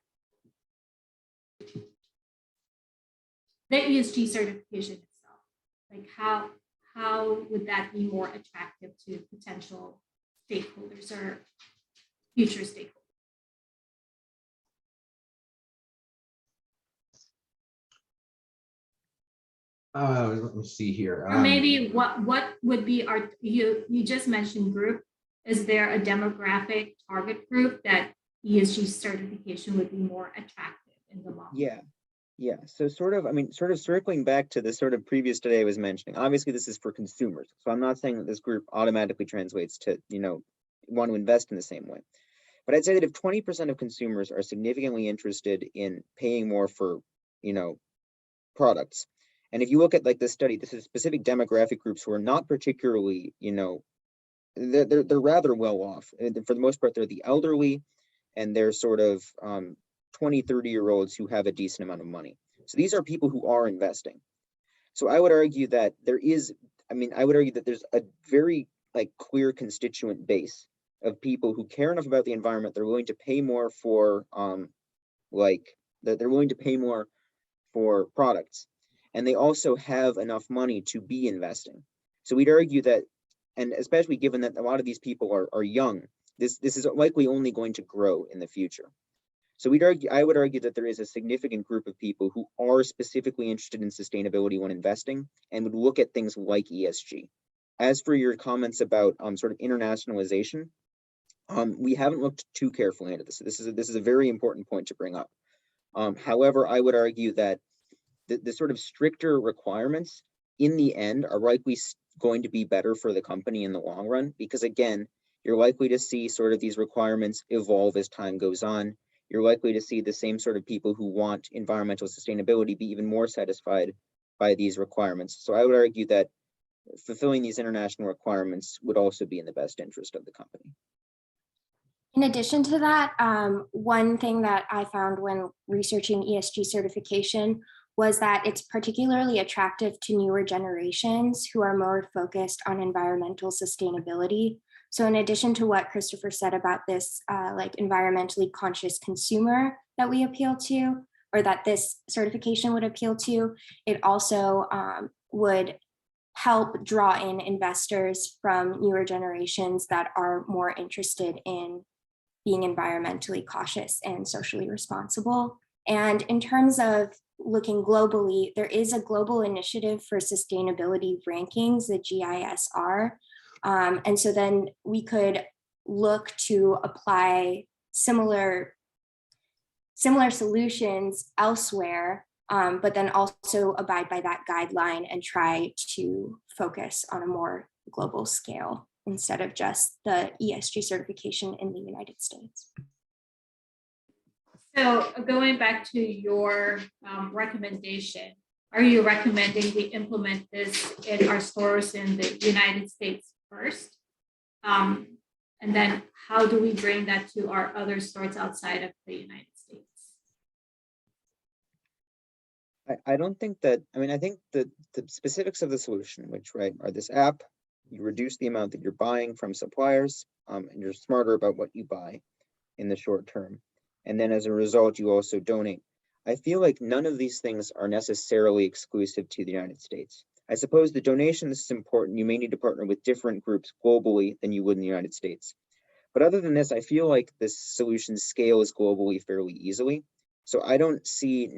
The ESG certification itself, like how would that be more attractive to potential stakeholders or future stakeholders? Let me see here. Or maybe what would be you just mentioned group. Is there a demographic target group that ESG certification would be more attractive in the long run? Yeah. So sort of circling back to the sort of previous study I was mentioning, obviously this is for consumers. So I'm not saying that this group automatically translates to, want to invest in the same way. But I'd say that if 20% of consumers are significantly interested in paying more for, products, and if you look at like this study, this is specific demographic groups who are not particularly, they're rather well off. And for the most part, they're the elderly, and they're sort of 20, 30-year-olds who have a decent amount of money. So these are people who are investing. So I would argue that there's a very like clear constituent base of people who care enough about the environment, they're willing to pay more for they're willing to pay more for products, and they also have enough money to be investing. So we'd argue that, and especially given that a lot of these people are young, this is likely only going to grow in the future. So I would argue that there is a significant group of people who are specifically interested in sustainability when investing and would look at things like ESG. As for your comments about sort of internationalization, we haven't looked too carefully into this. This is a very important point to bring up. However, I would argue that the sort of stricter requirements in the end are likely going to be better for the company in the long run, because again, you're likely to see sort of these requirements evolve as time goes on. You're likely to see the same sort of people who want environmental sustainability be even more satisfied by these requirements. So I would argue that fulfilling these international requirements would also be in the best interest of the company. In addition to that, one thing that I found when researching ESG certification was that it's particularly attractive to newer generations who are more focused on environmental sustainability. So in addition to what Christopher said about this like environmentally conscious consumer that we appeal to, or that this certification would appeal to, it also would help draw in investors from newer generations that are more interested in being environmentally cautious and socially responsible. And in terms of looking globally, there is a global initiative for sustainability rankings, the GISR. And so then we could look to apply similar solutions elsewhere, but then also abide by that guideline and try to focus on a more global scale instead of just the ESG certification in the United States. So going back to your recommendation, are you recommending we implement this in our stores in the United States first? And then how do we bring that to our other stores outside of the United States? I don't think that, I think the specifics of the solution, which are this app, you reduce the amount that you're buying from suppliers, and you're smarter about what you buy in the short term. And then as a result, you also donate. I feel like none of these things are necessarily exclusive to the United States. I suppose the donation, this is important. You may need to partner with different groups globally than you would in the United States. But other than this, I feel like this solution scales globally fairly easily. So I don't see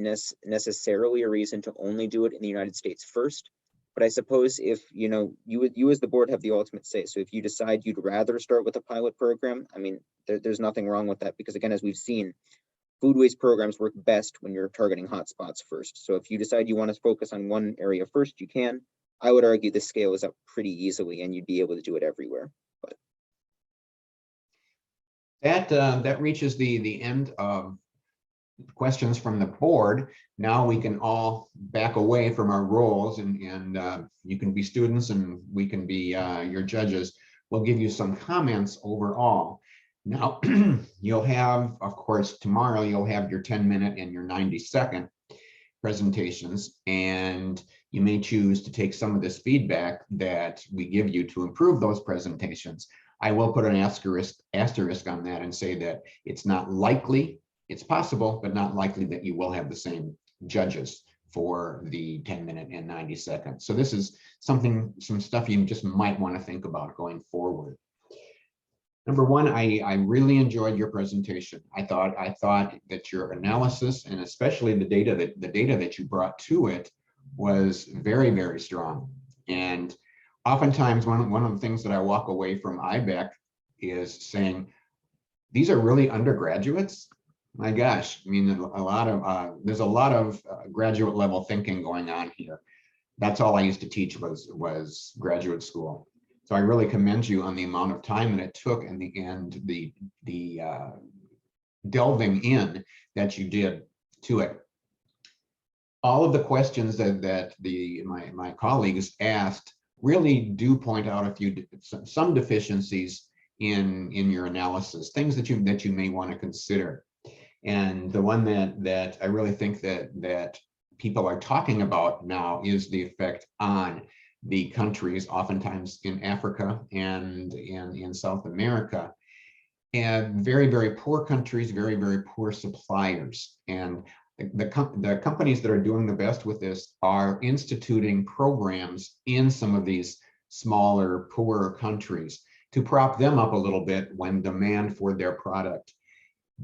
necessarily a reason to only do it in the United States first. But I suppose if, you as the board have the ultimate say. So if you decide you'd rather start with a pilot program, there's nothing wrong with that, because again, as we've seen, food waste programs work best when you're targeting hotspots first. So if you decide you want to focus on one area first, you can. I would argue the scale is up pretty easily and you'd be able to do it everywhere. But that reaches the end of questions from the board. Now we can all back away from our roles, and you can be students and we can be your judges. We'll give you some comments overall. Now, you'll have, of course, tomorrow you'll have your 10-minute and your 90-second presentations, and you may choose to take some of this feedback that we give you to improve those presentations. I will put an asterisk on that and say that it's not likely, it's possible, but not likely that you will have the same judges for the 10-minute and 90-second. So this is some stuff you just might want to think about going forward. Number one, I really enjoyed your presentation. I thought that your analysis, and especially the data that you brought to it, was very, very strong. And oftentimes one of the things that I walk away from IBEC is saying, these are really undergraduates. My gosh, there's a lot of graduate level thinking going on here. That's all I used to teach was graduate school. So I really commend you on the amount of time that it took and the delving in that you did to it. All of the questions that my colleagues asked really do point out a few some deficiencies in your analysis, things that you may want to consider. And the one that I really think that people are talking about now is the effect on the countries, oftentimes in Africa and in South America, and very, very poor countries, very, very poor suppliers. And the companies that are doing the best with this are instituting programs in some of these smaller, poorer countries to prop them up a little bit when demand for their product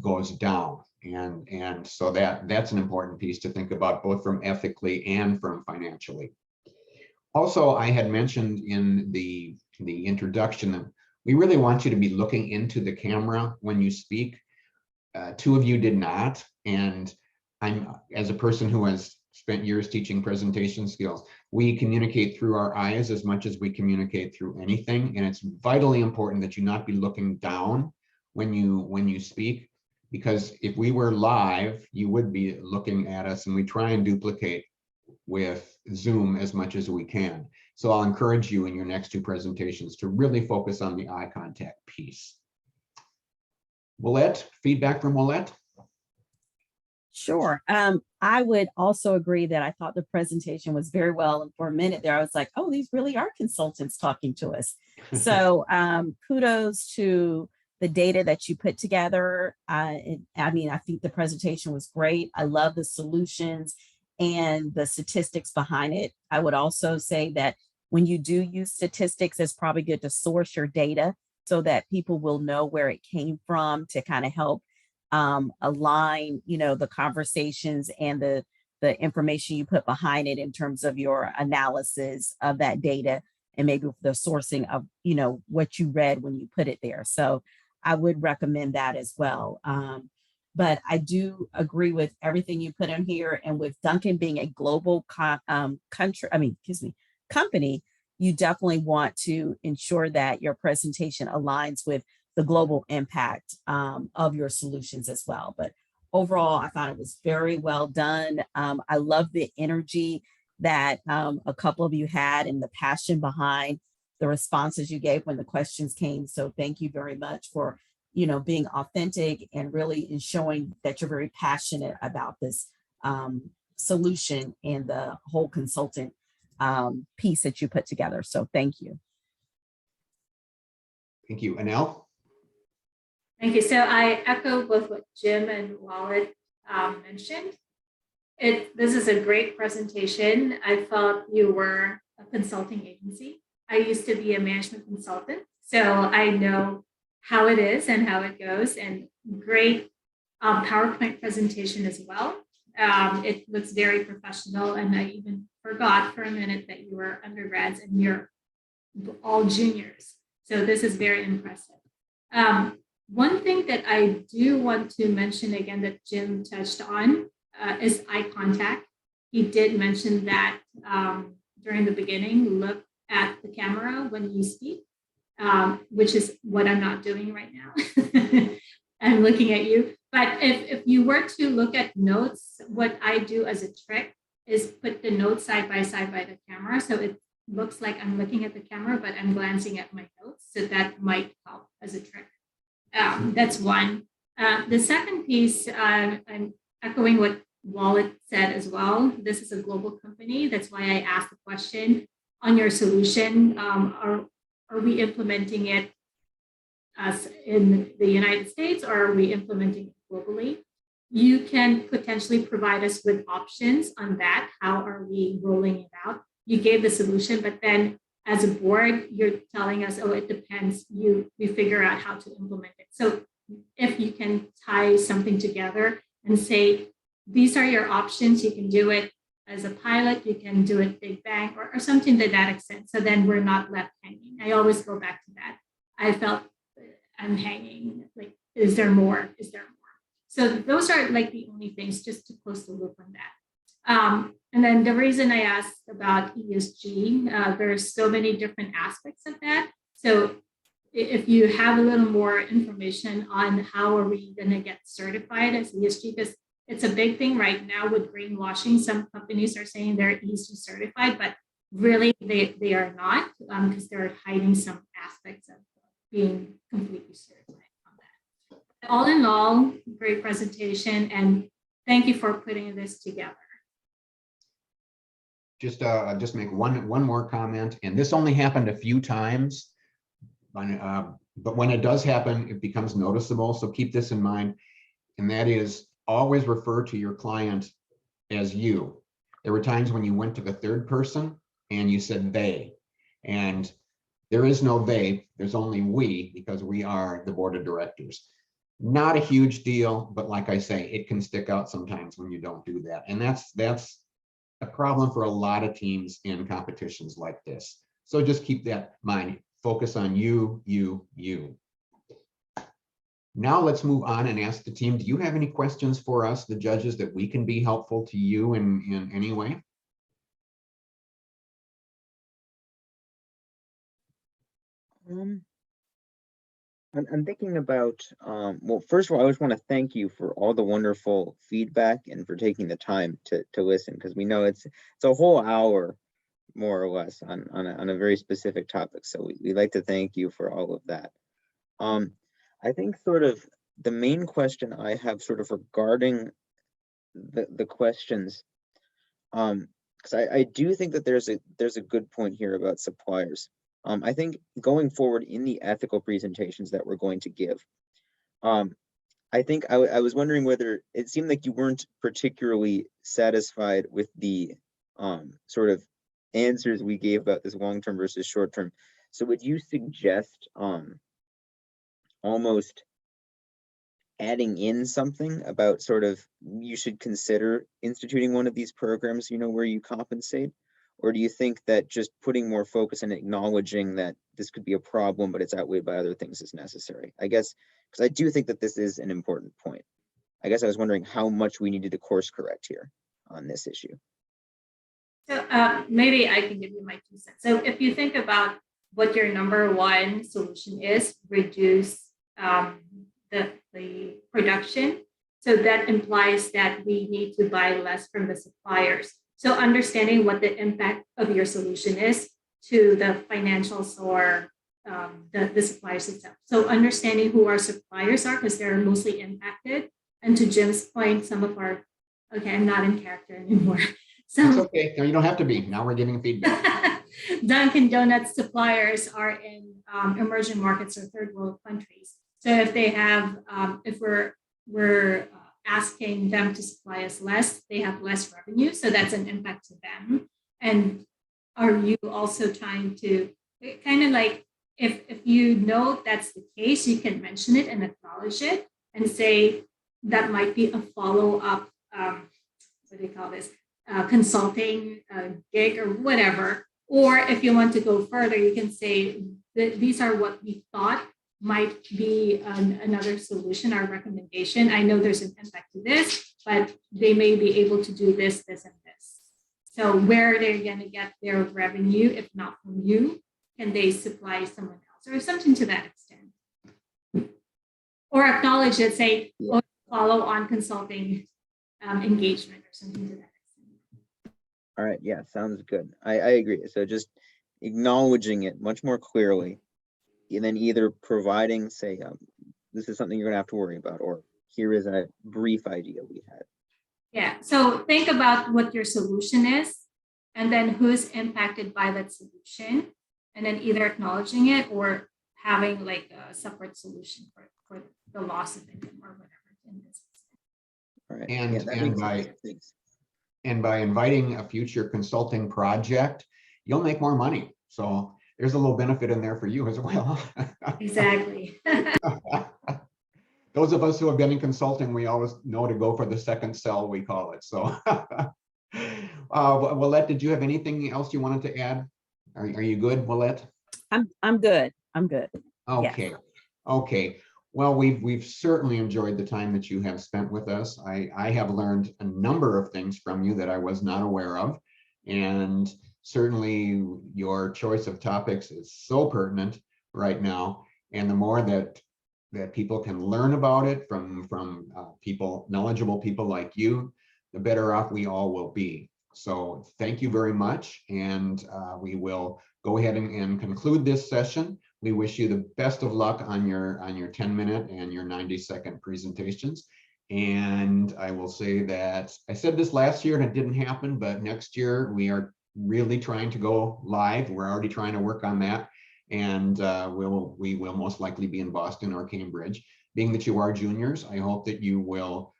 goes down. And so that's an important piece to think about, both from ethically and from financially. Also, I had mentioned in the introduction that we really want you to be looking into the camera when you speak. Two of you did not, and I'm, as a person who has spent years teaching presentation skills, we communicate through our eyes as much as we communicate through anything, and it's vitally important that you not be looking down when you speak, because if we were live, you would be looking at us, and we try and duplicate with Zoom as much as we can. So I'll encourage you in your next two presentations to really focus on the eye contact piece. Willette, feedback from Willette? Sure. I would also agree that I thought the presentation was very well. And for a minute there, I was like, oh, these really are consultants talking to us. So kudos to the data that you put together. I mean, I think the presentation was great. I love the solutions and the statistics behind it. I would also say that when you do use statistics, it's probably good to source your data so that people will know where it came from, to kind of help align, you know, the conversations and the information you put behind it in terms of your analysis of that data, and maybe the sourcing of, you know, what you read when you put it there. So I would recommend that as well. But I do agree with everything you put in here, and with Duncan being a global company, you definitely want to ensure that your presentation aligns with the global impact of your solutions as well. But overall, I thought it was very well done. I love the energy that a couple of you had and the passion behind the responses you gave when the questions came. So thank you very much for, you know, being authentic and really showing that you're very passionate about this solution and the whole consultant piece that you put together. So thank you. Thank you. Anel? Thank you. So I echo both what Jim and Wallet mentioned. This is a great presentation. I felt you were a consulting agency. I used to be a management consultant, so I know how it is and how it goes, and great PowerPoint presentation as well. It looks very professional, and I even forgot for a minute that you were undergrads and you're all juniors. So this is very impressive. One thing that I do want to mention again that Jim touched on is eye contact. He did mention that during the beginning, look at the camera when you speak, which is what I'm not doing right now. I'm looking at you. But if you were to look at notes, what I do as a trick is put the notes side by the camera. So it looks like I'm looking at the camera, but I'm glancing at my notes. So that might help as a trick. That's one. The second piece, I'm echoing what Wallet said as well. This is a global company. That's why I asked the question on your solution. Are we implementing it as in the United States, or are we implementing it globally? You can potentially provide us with options on that. How are we rolling it out? You gave the solution, but then as a board, you're telling us, oh, it depends. We figure out how to implement it. So if you can tie something together and say, these are your options, you can do it as a pilot, you can do it big bang, or something to that extent. So then we're not left hanging. I always go back to that. I felt I'm hanging, like, is there more? Is there more? So those are like the only things, just to close the loop on that. And then the reason I asked about ESG, there's so many different aspects of that. So if you have a little more information on how are we going to get certified as ESG, because it's a big thing right now with greenwashing. Some companies are saying they're ESG certified, but really they are not, because they're hiding some aspects of being completely certified on that. All in all, great presentation, and thank you for putting this together. Just make one more comment, and this only happened a few times, but when it does happen, it becomes noticeable. So keep this in mind, and that is always refer to your client as you. There were times when you went to the third person and you said they, and there is no they, there's only we, because we are the board of directors. Not a huge deal, but like I say, it can stick out sometimes when you don't do that. And that's a problem for a lot of teams in competitions like this. So just keep that in mind. Focus on you. Now let's move on and ask the team, do you have any questions for us, the judges, that we can be helpful to you in any way? I'm thinking about, well, first of all, I just want to thank you for all the wonderful feedback and for taking the time to listen, because we know it's a whole hour, more or less, on a very specific topic. So we like to thank you for all of that. I think sort of the main question I have sort of regarding the questions, because I do think that there's a good point here about suppliers. I think going forward in the ethical presentations that we're going to give, I think I was wondering whether it seemed like you weren't particularly satisfied with the sort of answers we gave about this long-term versus short-term. So would you suggest almost adding in something about sort of you should consider instituting one of these programs, where you compensate? Or do you think that just putting more focus and acknowledging that this could be a problem, but it's outweighed by other things is necessary? I guess, because I do think that this is an important point. I guess I was wondering how much we needed to course correct here on this issue. So maybe I can give you my 2 cents. So if you think about what your number one solution is, reduce the production. So that implies that we need to buy less from the suppliers. So understanding what the impact of your solution is to the financials or the suppliers itself. So understanding who our suppliers are, because they're mostly impacted. And to Jim's point, some of our, okay, I'm not in character anymore. So it's okay. No, you don't have to be. Now we're giving feedback. Dunkin' Donuts suppliers are in emerging markets or third world countries. So if they have, if we're asking them to supply us less, they have less revenue. So that's an impact to them. And are you also trying to kind of like, if you know that's the case, you can mention it and acknowledge it and say that might be a follow-up, what do you call this, consulting gig or whatever. Or if you want to go further, you can say that these are what we thought might be another solution, our recommendation. I know there's an impact to this, but they may be able to do this, this, and this. So where they're going to get their revenue, if not from you, can they supply someone else or something to that extent? Or acknowledge it, say, oh, follow on consulting engagement or something to that extent. All right, yeah, sounds good. I agree. So just acknowledging it much more clearly, and then either providing, say, this is something you're gonna have to worry about, or here is a brief idea we had. Yeah, so think about what your solution is, and then who's impacted by that solution, and then either acknowledging it or having like a separate solution for the loss of income or whatever in this. All right. And, yeah, and by inviting a future consulting project, you'll make more money. So there's a little benefit in there for you as well. Exactly. Those of us who have been in consulting, we always know to go for the second sell, we call it. So, Willette, did you have anything else you wanted to add? Are you good, Willette? I'm good. I'm good. Okay. Yes. Okay. Well, we've certainly enjoyed the time that you have spent with us. I have learned a number of things from you that I was not aware of, and certainly your choice of topics is so pertinent. right now. And the more that people can learn about it from knowledgeable people like you, the better off we all will be. So thank you very much. And we will go ahead and conclude this session. We wish you the best of luck on your 10-minute and your 90-second presentations. And I will say that I said this last year and it didn't happen, but next year we are really trying to go live. We're already trying to work on that. And we will most likely be in Boston or Cambridge. Being that you are juniors, I hope that you will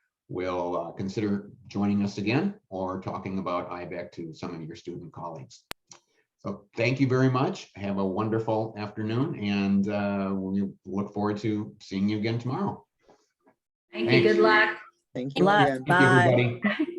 consider joining us again or talking about IBEC to some of your student colleagues. So thank you very much. Have a wonderful afternoon, and we look forward to seeing you again tomorrow. Thank you. Thanks. Good luck. Thank Good you luck. again. Thank you, Bye. everybody.